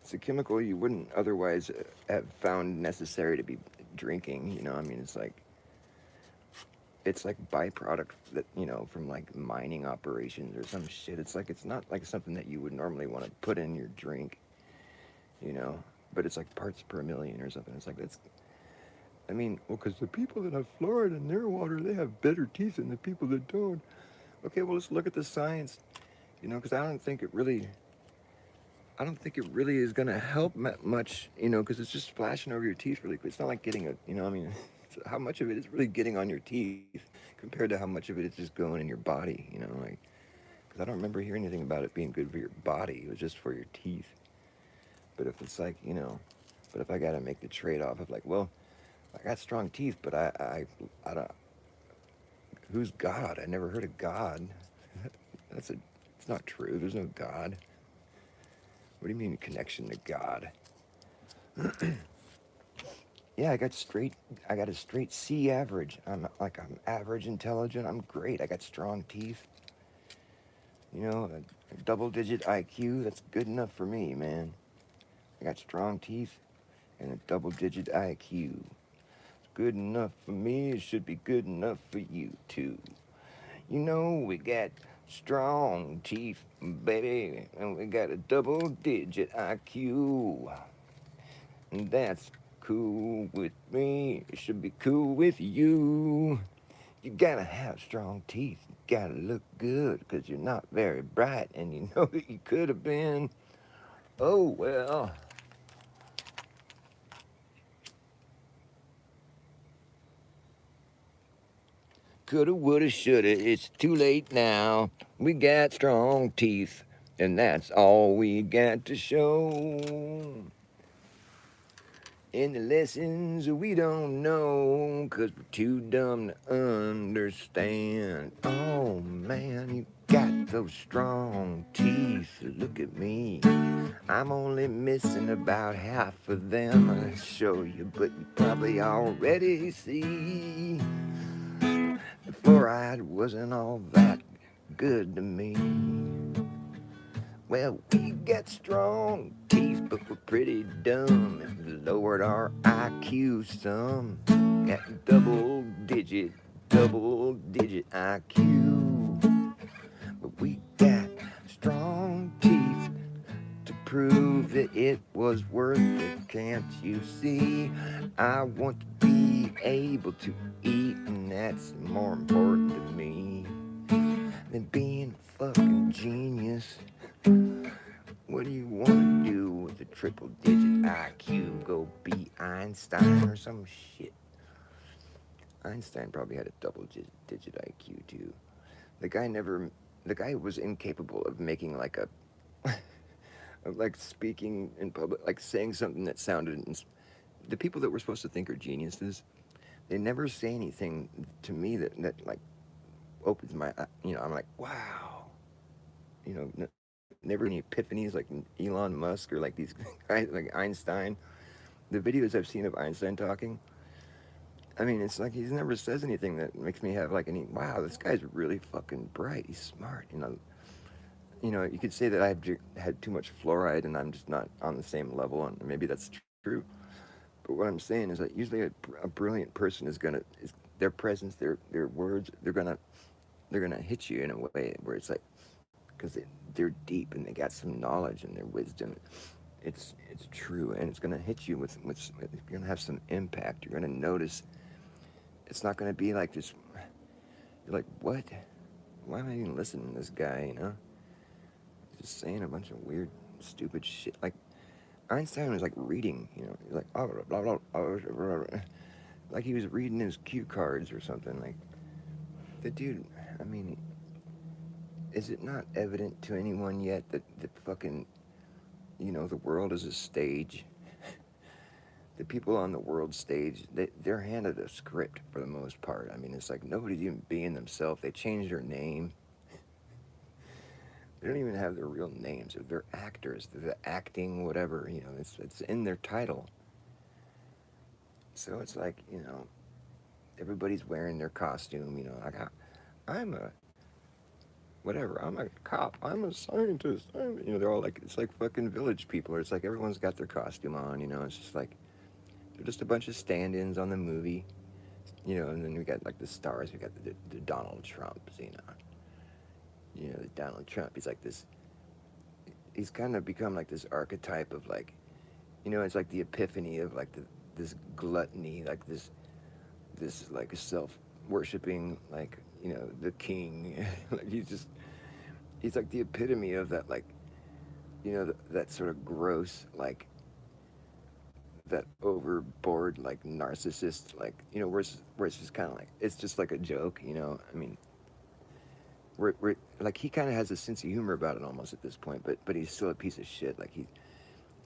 It's a chemical you wouldn't otherwise have found necessary to be drinking. I mean, it's like byproduct that from like mining operations or some shit. It's not like something that you would normally want to put in your drink. But it's like parts per million or something. It's like that's. I mean, well, because the people that have fluoride in their water, they have better teeth than the people that don't. Okay, well, let's look at the science. Because I don't think it really is going to help much, because it's just splashing over your teeth really quick. It's not like getting I mean, how much of it is really getting on your teeth compared to how much of it is just going in your body, like, because I don't remember hearing anything about it being good for your body. It was just for your teeth. But if it's like, but if I got to make the trade-off of like, well, I got strong teeth, but I don't, who's God? I never heard of God. It's not true. There's no God. What do you mean connection to God? Yeah, I got a straight C average. I'm average intelligent. I'm great. I got strong teeth. A double-digit IQ. That's good enough for me, man. I got strong teeth and a double-digit IQ. It's good enough for me. It should be good enough for you too. We got strong teeth, baby, and we got a double-digit IQ. And that's cool with me. It should be cool with you. You gotta have strong teeth. You gotta look good, because you're not very bright, and you know that you could have been. Oh, well. Coulda, woulda, shoulda, it's too late now. We got strong teeth, and that's all we got to show. And the lessons we don't know, 'cause we're too dumb to understand. Oh man, you got those strong teeth. Look at me. I'm only missing about half of them. I'll show you, but you probably already see. The fluoride wasn't all that good to me. Well, we got strong teeth, but we're pretty dumb. It lowered our IQ some. Got double-digit IQ. But we got strong teeth to prove that it was worth it. Can't you see? I want to be able to eat, and that's more important to me than being a fucking genius. What do you want to do with a triple digit IQ? Go be Einstein or some shit. Einstein probably had a double digit IQ too. The guy never, the guy was incapable of making like a, of like speaking in public, like saying something that sounded, the people that we're supposed to think are geniuses, they never say anything to me that like opens my, I'm like, wow. Never any epiphanies like Elon Musk or like these guys like Einstein. The videos I've seen of Einstein talking, I mean, it's like he never says anything that makes me have like any, wow, this guy's really fucking bright. He's smart. You could say that I've had too much fluoride and I'm just not on the same level, and maybe that's true. But what I'm saying is that usually a brilliant person is their presence, their words, they're gonna hit you in a way where it's like, because they're deep and they got some knowledge and their wisdom. It's true, and it's gonna hit you with you're gonna have some impact. You're gonna notice. It's not gonna be like just you're like, what? Why am I even listening to this guy? Just saying a bunch of weird, stupid shit. Like Einstein was like reading, he's like, oh, blah, blah, blah, blah, blah. Like he was reading his cue cards or something. Like the dude, I mean, is it not evident to anyone yet that fucking, the world is a stage? The people on the world stage, they're handed a script for the most part. I mean, it's like nobody's even being themselves. They change their name. They don't even have their real names. They're actors. They're acting, whatever. It's in their title. So it's like, everybody's wearing their costume. I'm a whatever. I'm a cop. I'm a scientist. They're all like, it's like fucking village people. Or it's like everyone's got their costume on. It's just like they're just a bunch of stand-ins on the movie. And then we got like the stars. We got the Donald Trumps. The Donald Trump. He's like this. He's kind of become like this archetype of like, it's like the epiphany of like this gluttony, like this like self worshiping, like the king. Like he's like the epitome of that, like that sort of gross, like that overboard, like narcissist, like where it's just kind of like it's just like a joke. I mean, we're like he kind of has a sense of humor about it almost at this point, but he's still a piece of shit. Like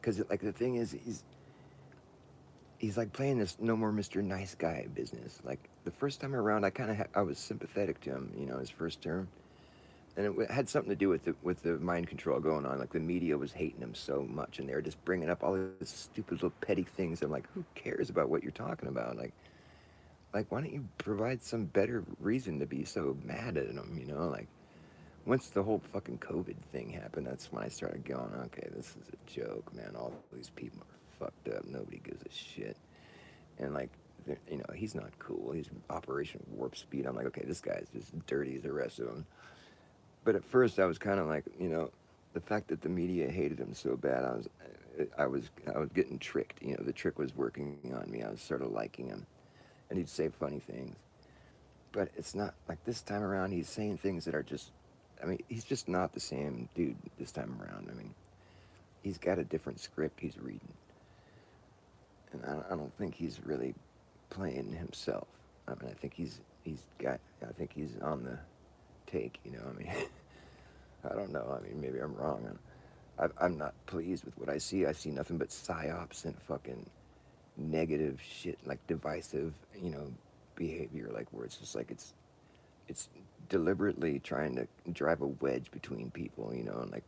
because like the thing is he's like playing this no more Mr. Nice Guy business. Like the first time around, I was sympathetic to him, his first term, and it had something to do with the mind control going on. Like the media was hating him so much, and they were just bringing up all these stupid little petty things. I'm like, who cares about what you're talking about? Like why don't you provide some better reason to be so mad at him? Like once the whole fucking COVID thing happened, that's when I started going, okay, this is a joke, man. All these people are fucked up. Nobody gives a shit. And like, he's not cool. He's Operation Warp Speed. I'm like, okay, this guy's just dirty as the rest of them. But at first, I was kind of like, the fact that the media hated him so bad, I was getting tricked. The trick was working on me. I was sort of liking him, and he'd say funny things. But it's not like this time around. He's saying things that are just, I mean, he's just not the same dude this time around. I mean, he's got a different script he's reading, and I don't think he's really playing himself. I mean, I think he's on the take. I mean, I don't know. I mean, maybe I'm wrong. I'm not pleased with what I see. I see nothing but psyops and fucking negative shit, like divisive, behavior, like where it's just like it's deliberately trying to drive a wedge between people, and like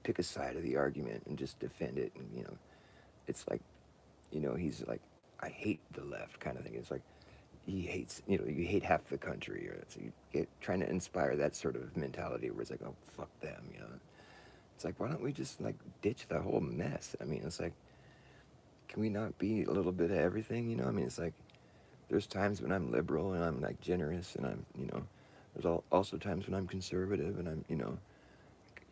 pick a side of the argument and just defend it, and it's like, he's like, I hate the left kind of thing. It's like he hates, you hate half the country, or so you get trying to inspire that sort of mentality where it's like, oh fuck them. It's like, why don't we just like ditch the whole mess? I mean, it's like, can we not be a little bit of everything? I mean, it's like there's times when I'm liberal and I'm like generous, and I'm, there's also times when I'm conservative and I'm,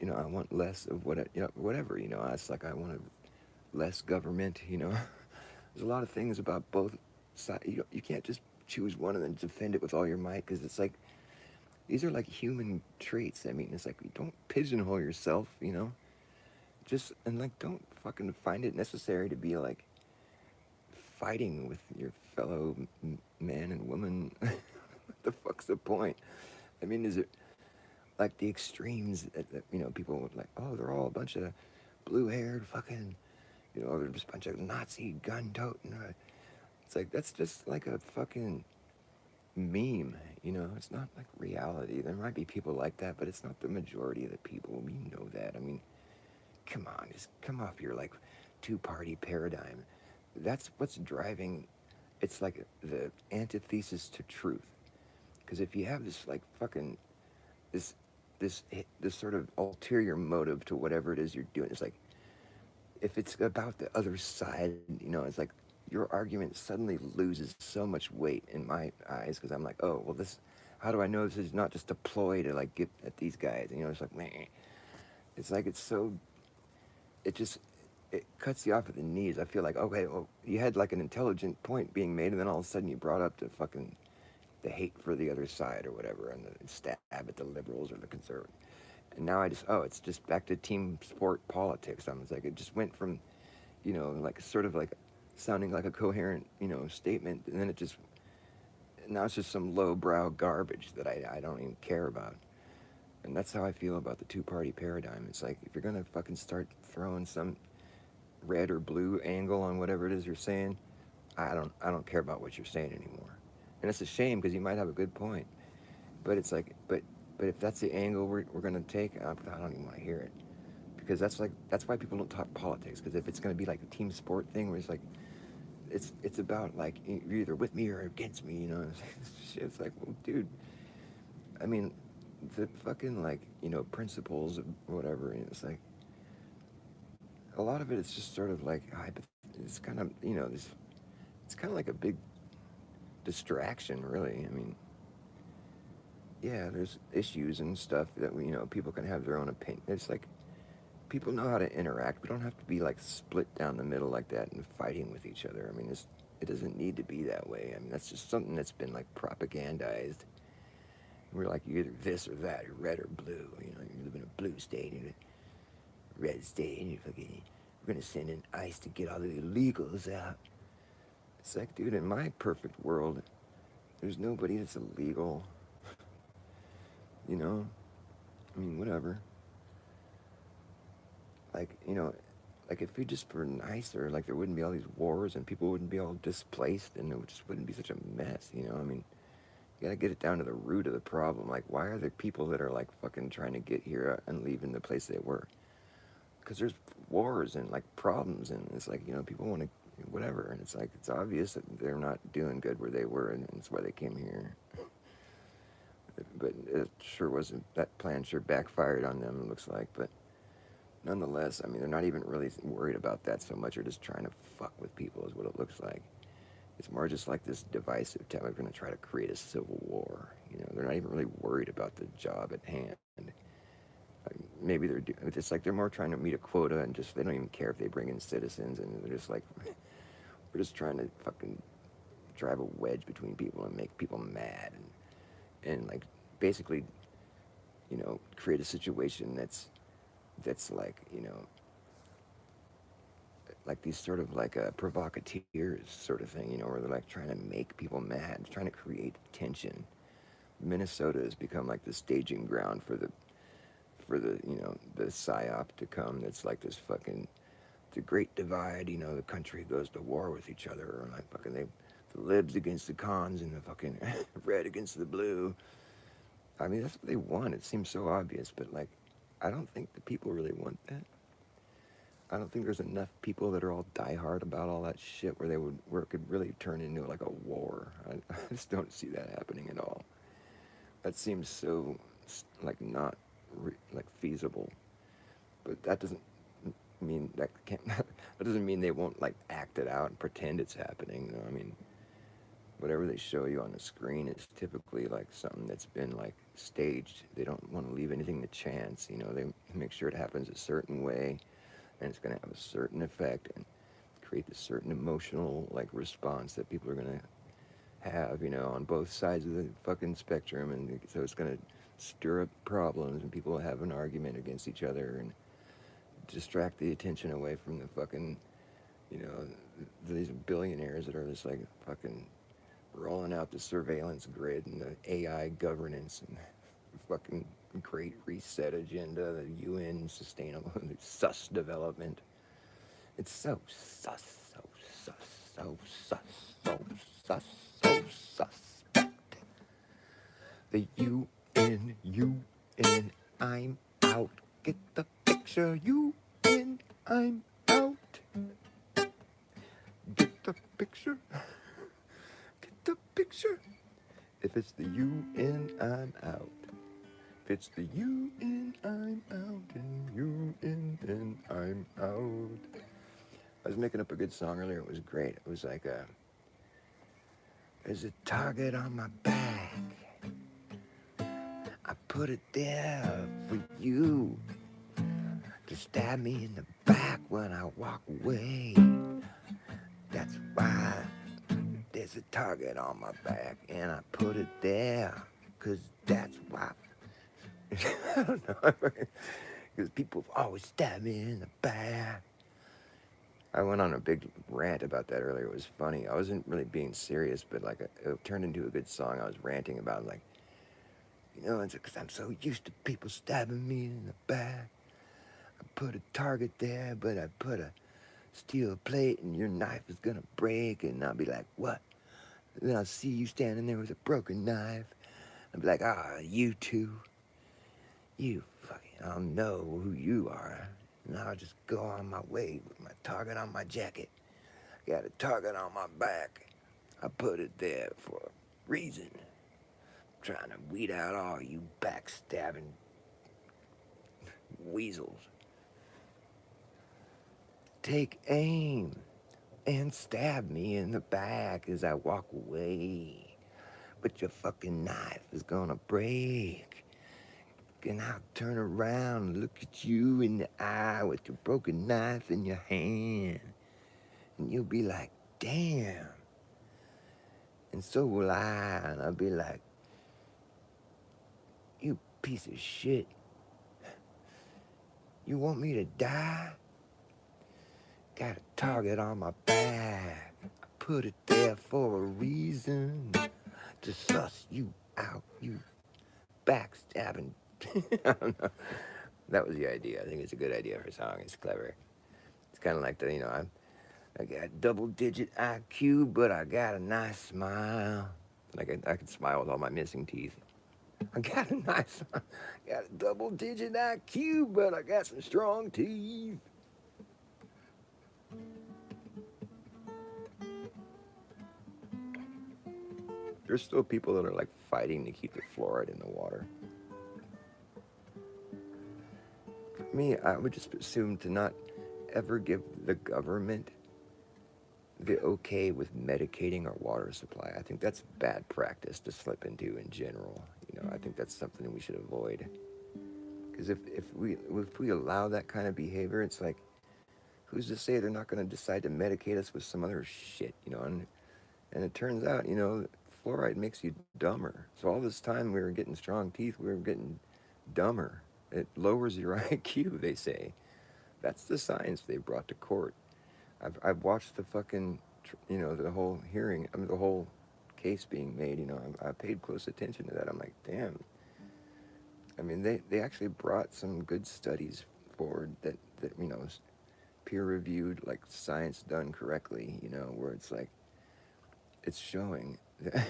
I want less of what, whatever, it's like I want less government, There's a lot of things about both sides. You can't just choose one and then defend it with all your might because it's like, these are like human traits. I mean, it's like, don't pigeonhole yourself, Just, and like, don't fucking find it necessary to be like fighting with your fellow man and woman. What the fuck's the point? I mean, is it like the extremes that people like, oh, they're all a bunch of blue haired fucking, they're just a bunch of Nazi gun toting. It's like, that's just like a fucking meme, It's not like reality. There might be people like that, but it's not the majority of the people. We know that. I mean, come on, just come off your like two-party paradigm. That's what's driving. It's like the antithesis to truth. Because if you have this like fucking this this sort of ulterior motive to whatever it is you're doing, it's like if it's about the other side, it's like your argument suddenly loses so much weight in my eyes because I'm like, oh well, this. How do I know this is not just a ploy to like get at these guys? It's like, man, it's like it's so. It just it cuts you off at the knees. I feel like, okay, well, you had like an intelligent point being made, and then all of a sudden you brought up the fucking the hate for the other side or whatever, and the stab at the liberals or the conservatives. And now I just, oh, it's just back to team sport politics. I'm like, it just went from, like sort of like sounding like a coherent, statement, and then it just, now it's just some lowbrow garbage that I don't even care about. And that's how I feel about the two-party paradigm. It's like if you're gonna fucking start throwing some red or blue angle on whatever it is you're saying, I don't care about what you're saying anymore. And it's a shame because you might have a good point, but it's like, but if that's the angle we're gonna take, I don't even want to hear it because that's why people don't talk politics. Because if it's gonna be like a team sport thing where it's like it's about like you're either with me or against me, It's like, well, dude, I mean, the fucking like principles of whatever. And it's like a lot of it is just sort of like it's kind of this. It's kind of like a big distraction, really. I mean, yeah, there's issues and stuff that people can have their own opinion. It's like people know how to interact. We don't have to be like split down the middle like that and fighting with each other. I mean, it doesn't need to be that way. I mean, that's just something that's been like propagandized. We're like, you're either this or that, you're red or blue. You live in a blue state, and a red state, and we're gonna send in ICE to get all the illegals out. It's like, dude, in my perfect world, there's nobody that's illegal. You know, I mean, whatever. Like, like if we just were nicer, like there wouldn't be all these wars and people wouldn't be all displaced and it just wouldn't be such a mess. I mean, you gotta get it down to the root of the problem. Like, why are there people that are like fucking trying to get here and leaving the place they were? Because there's wars and like problems, and it's like people want to whatever, and it's like it's obvious that they're not doing good where they were, and that's why they came here. But it sure wasn't. That plan sure backfired on them. It looks like, but nonetheless, I mean, they're not even really worried about that so much. They're just trying to fuck with people, is what it looks like. It's more just like this divisive time. We're going to try to create a civil war. They're not even really worried about the job at hand. Maybe they're doing. It's like they're more trying to meet a quota and just they don't even care if they bring in citizens, and they're just like, we're just trying to fucking drive a wedge between people and make people mad and like basically create a situation that's like these sort of like provocateurs sort of thing, where they're like trying to make people mad, trying to create tension. Minnesota has become like the staging ground for the the psyop to come. That's like this fucking the great divide. The country goes to war with each other, or like fucking the libs against the cons and the fucking red against the blue. I mean, that's what they want. It seems so obvious, but like, I don't think the people really want that. I don't think there's enough people that are all diehard about all that shit where it could really turn into like a war. I just don't see that happening at all. That seems so like not like feasible. But that doesn't mean that can't. That doesn't mean they won't like act it out and pretend it's happening. I mean, whatever they show you on the screen is typically like something that's been like staged. They don't want to leave anything to chance. You know, they make sure it happens a certain way, and it's going to have a certain effect and create this certain emotional like response that people are going to have. You know, on both sides of the fucking spectrum, and so it's going to stir up problems, and people will have an argument against each other and distract the attention away from the fucking, you know, these billionaires that are just like fucking rolling out the surveillance grid and the AI governance and the fucking great reset agenda, the UN sustainable sus development. It's so sus, so sus, so sus, so sus, so suspect. The UN, I'm out. Get the picture, UN, I'm out. Get the picture. Get the picture. If it's the UN, I'm out. If it's the UN, I'm out. And UN, then I'm out. I was making up a good song earlier. It was great. It was like, there's a target on my back. I put it there for you to stab me in the back when I walk away. That's why there's a target on my back, and I put it there, 'cause that's why. I don't know. Because people always stab me in the back. I went on a big rant about that earlier. It was funny. I wasn't really being serious, but like it turned into a good song. I was ranting about like, you know, it's because I'm so used to people stabbing me in the back. I put a target there, but I put a steel plate, and your knife is gonna break, and I'll be like, what? And then I'll see you standing there with a broken knife. I'll be like, ah, you two, you fucking, I'll know who you are. And I'll just go on my way with my target on my jacket. Got a target on my back. I put it there for a reason. Trying to weed out all you backstabbing weasels. Take aim and stab me in the back as I walk away. But your fucking knife is gonna break. And I'll turn around and look at you in the eye with your broken knife in your hand. And you'll be like, damn. And so will I. And I'll be like, you piece of shit. You want me to die? Got a target on my back. I put it there for a reason. To suss you out, you backstabbing. I don't know. That was the idea. I think it's a good idea for a song. It's clever. It's kind of like the, you know, I got double-digit IQ, but I got a nice smile. Like I can smile with all my missing teeth. I got a got a double-digit IQ, but I got some strong teeth. There's still people that are like fighting to keep the fluoride in the water. For me, I would just assume to not ever give the government the okay with medicating our water supply. I think that's bad practice to slip into in general. You know, I think that's something we should avoid. Because if we allow that kind of behavior, it's like, who's to say they're not going to decide to medicate us with some other shit? You know, and it turns out, you know, fluoride makes you dumber. So all this time we were getting strong teeth, we were getting dumber. It lowers your IQ, they say. That's the science they brought to court. I've watched the fucking, you know, the whole hearing, I mean, the whole case being made. You know, I paid close attention to that. I'm like, damn. I mean, they actually brought some good studies forward that you know, peer reviewed, like science done correctly. You know, where it's like, it's showing that,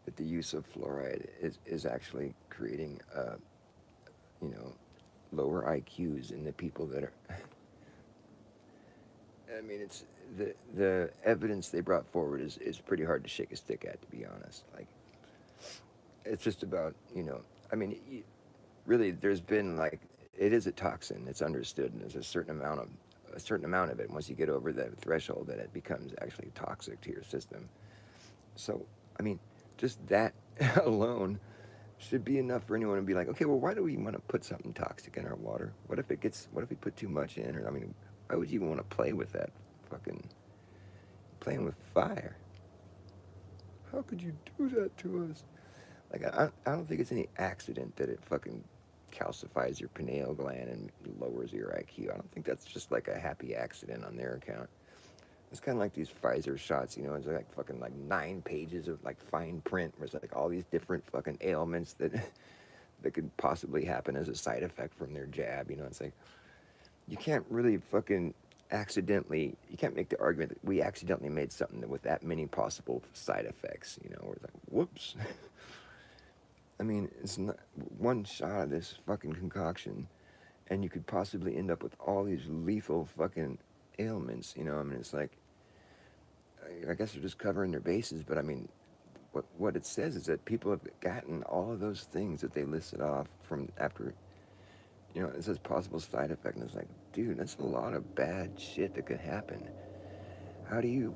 that the use of fluoride is actually creating, you know, lower IQs in the people that are. I mean, it's the evidence they brought forward is pretty hard to shake a stick at, to be honest. Like, it's just about, you know, I mean, really, there's been like, it is a toxin. It's understood, and there's a certain amount of it. Once you get over that threshold, that it becomes actually toxic to your system. So, I mean, just that alone should be enough for anyone to be like, okay, well, why do we want to put something toxic in our water? What if we put too much in? Or, I mean, why would you even want to play with that fucking, playing with fire? How could you do that to us? Like, I don't think it's any accident that it fucking calcifies your pineal gland and lowers your IQ. I don't think that's just like a happy accident on their account. It's kind of like these Pfizer shots, you know, it's like fucking like 9 pages of like fine print where it's like all these different fucking ailments that that could possibly happen as a side effect from their jab. You know, it's like you can't really fucking accidentally, you can't make the argument that we accidentally made something with that many possible side effects. You know, where it's like, whoops. I mean, it's not one shot of this fucking concoction, and you could possibly end up with all these lethal fucking ailments. You know, I mean, it's like, I guess they're just covering their bases, but I mean, what it says is that people have gotten all of those things that they listed off from after, you know, it says possible side effect, and it's like, dude, that's a lot of bad shit that could happen. How do you,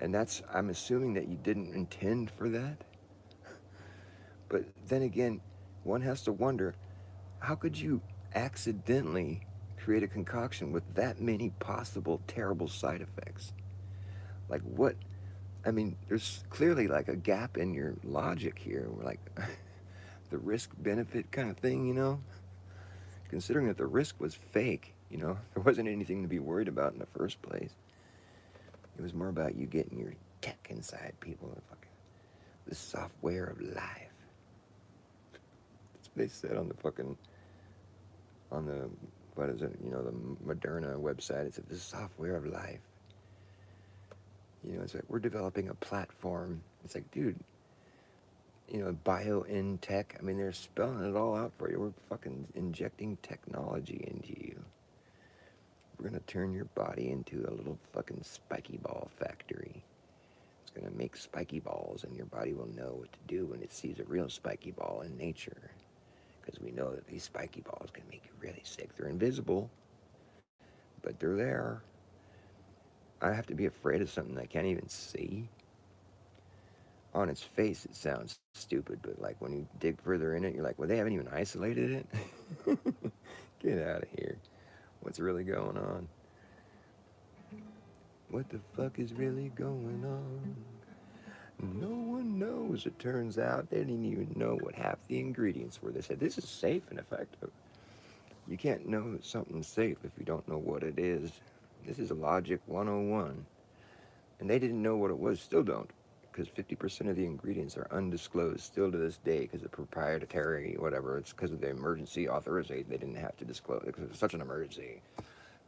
and that's, I'm assuming that you didn't intend for that, but then again, one has to wonder, how could you accidentally create a concoction with that many possible terrible side effects? Like, what, I mean, there's clearly like a gap in your logic here. We're like the risk benefit kind of thing, you know? Considering that the risk was fake, you know, there wasn't anything to be worried about in the first place. It was more about you getting your tech inside people. Fucking the software of life. That's what they said on the fucking, on the, what is it, you know, the Moderna website. It said the software of life. You know, it's like we're developing a platform. It's like, dude, you know, bio in tech. I mean, they're spelling it all out for you. We're fucking injecting technology into you. We're gonna turn your body into a little fucking spiky ball factory. It's gonna make spiky balls, and your body will know what to do when it sees a real spiky ball in nature. Because we know that these spiky balls can make you really sick. They're invisible, but they're there. I have to be afraid of something I can't even see. On its face, it sounds stupid, but like when you dig further in it, you're like, well, they haven't even isolated it. Get out of here. What's really going on? What the fuck is really going on? No one knows. It turns out they didn't even know what half the ingredients were. They said this is safe and effective. You can't know that something's safe if you don't know what it is. This is a Logic 101. And they didn't know what it was, still don't. Because 50% of the ingredients are undisclosed still to this day because of proprietary, whatever. It's because of the emergency authorization. They didn't have to disclose it because it's such an emergency.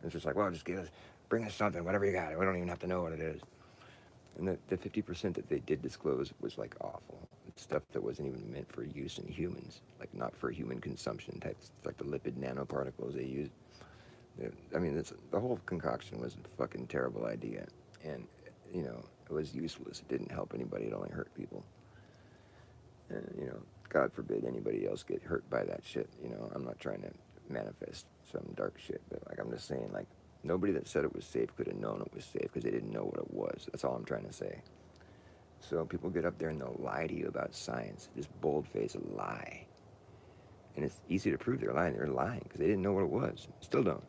It's just like, well, just bring us something, whatever you got. We don't even have to know what it is. And the 50% that they did disclose was like awful. It's stuff that wasn't even meant for use in humans, like not for human consumption type. It's like the lipid nanoparticles they used. I mean, the whole concoction was a fucking terrible idea. And, you know, it was useless. It didn't help anybody. It only hurt people. And, you know, God forbid anybody else get hurt by that shit. You know, I'm not trying to manifest some dark shit, but like I'm just saying, like, nobody that said it was safe could have known it was safe because they didn't know what it was. That's all I'm trying to say. So people get up there and they'll lie to you about science, just bold-faced lie. And it's easy to prove they're lying. They're lying because they didn't know what it was. Still don't.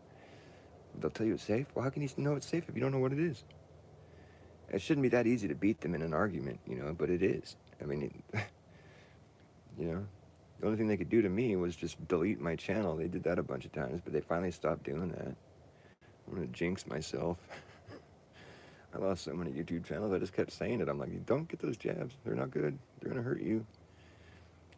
They'll tell you it's safe. Well, how can you know it's safe if you don't know what it is? It shouldn't be that easy to beat them in an argument, you know, but it is. I mean, you know, the only thing they could do to me was just delete my channel. They did that a bunch of times, but they finally stopped doing that. I'm going to jinx myself. I lost so many YouTube channels. I just kept saying it. I'm like, don't get those jabs. They're not good. They're going to hurt you.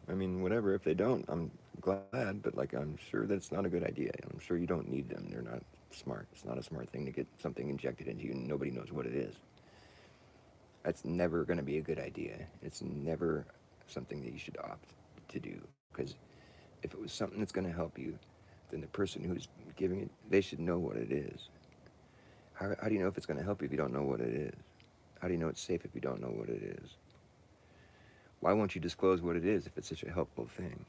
I mean, whatever. If they don't, I'm glad, but like, I'm sure that it's not a good idea. I'm sure you don't need them. They're not smart. It's not a smart thing to get something injected into you and nobody knows what it is. That's never going to be a good idea. It's never something that you should opt to do because if it was something that's going to help you, then the person who's giving it, they should know what it is. How do you know if it's going to help you if you don't know what it is? How do you know it's safe if you don't know what it is? Why won't you disclose what it is if it's such a helpful thing?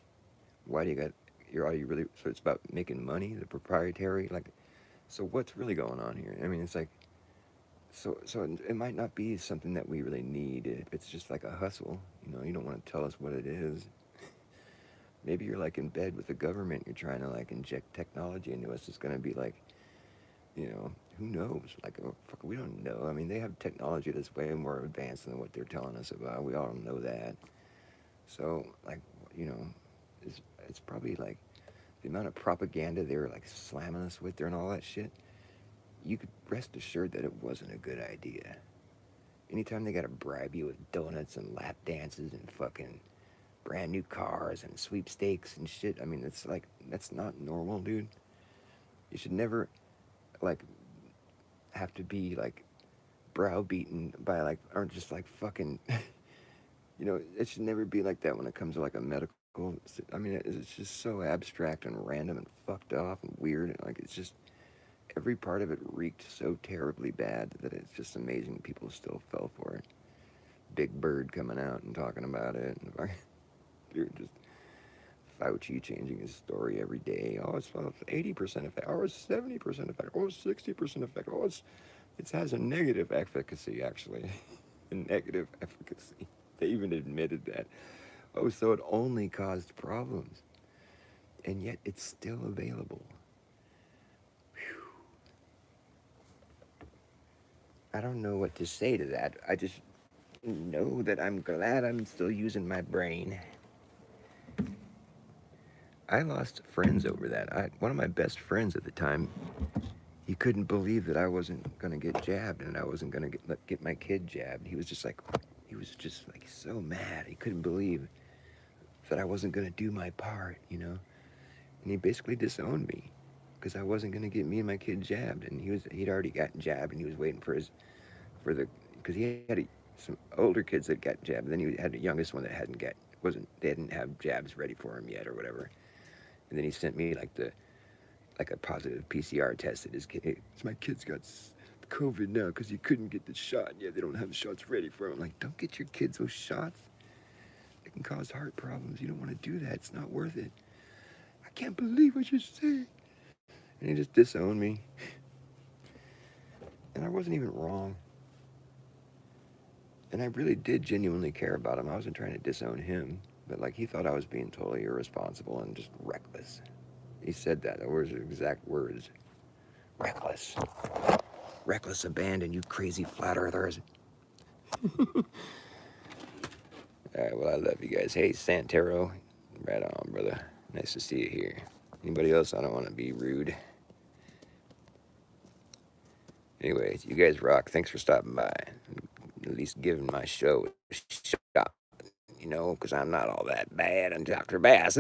Why do you got, are you really, so it's about making money, the proprietary, like, so what's really going on here? I mean, it's like, So it might not be something that we really need if it's just like a hustle. You don't want to tell us what it is. Maybe you're like in bed with the government. You're trying to like inject technology into us. It's gonna be like, who knows? Like, oh, fuck, we don't know. I mean, they have technology that's way more advanced than what they're telling us about. We all know that. So, like, you know, it's probably like the amount of propaganda they were like slamming us with there and all that shit. You could rest assured that it wasn't a good idea. Anytime they gotta bribe you with donuts and lap dances and fucking brand new cars and sweepstakes and shit, I mean, it's like, that's not normal, dude. You should never, like, have to be, like, browbeaten by, like, or just, like, fucking, it should never be like that when it comes to, like, a medical. I mean, it's just so abstract and random and fucked off and weird. And, like, it's just, every part of it reeked so terribly bad that it's just amazing people still fell for it. Big Bird coming out and talking about it. And you're just Fauci changing his story every day. Oh, it's 80% effect. Oh, it's 70% effect. Oh, it's 60% effect. Oh, it has a negative efficacy, actually. A negative efficacy. They even admitted that. Oh, so it only caused problems. And yet it's still available. Whew. I don't know what to say to that. I just know that I'm glad I'm still using my brain. I lost friends over that. One of my best friends at the time, he couldn't believe that I wasn't going to get jabbed and I wasn't going to get my kid jabbed. He was just like so mad. He couldn't believe that I wasn't going to do my part. And he basically disowned me because I wasn't going to get me and my kid jabbed. And he'd already gotten jabbed and he was waiting because he had some older kids that got jabbed. And then he had the youngest one that they didn't have jabs ready for him yet or whatever. And then he sent me like a positive PCR test that his kid, my kid's got COVID now because he couldn't get the shot. Yeah, they don't have the shots ready for him. I'm like, don't get your kids those shots. It can cause heart problems. You don't want to do that. It's not worth it. I can't believe what you're saying. And he just disowned me. And I wasn't even wrong. And I really did genuinely care about him. I wasn't trying to disown him. But like he thought I was being totally irresponsible and just reckless. He said that. Those were his exact words. Reckless. Reckless abandon, you crazy flat earthers. Alright, well, I love you guys. Hey, Santero. Right on, brother. Nice to see you here. Anybody else? I don't want to be rude. Anyways, you guys rock. Thanks for stopping by. At least giving my show a shot. Because I'm not all that bad. I'm Dr. Bass.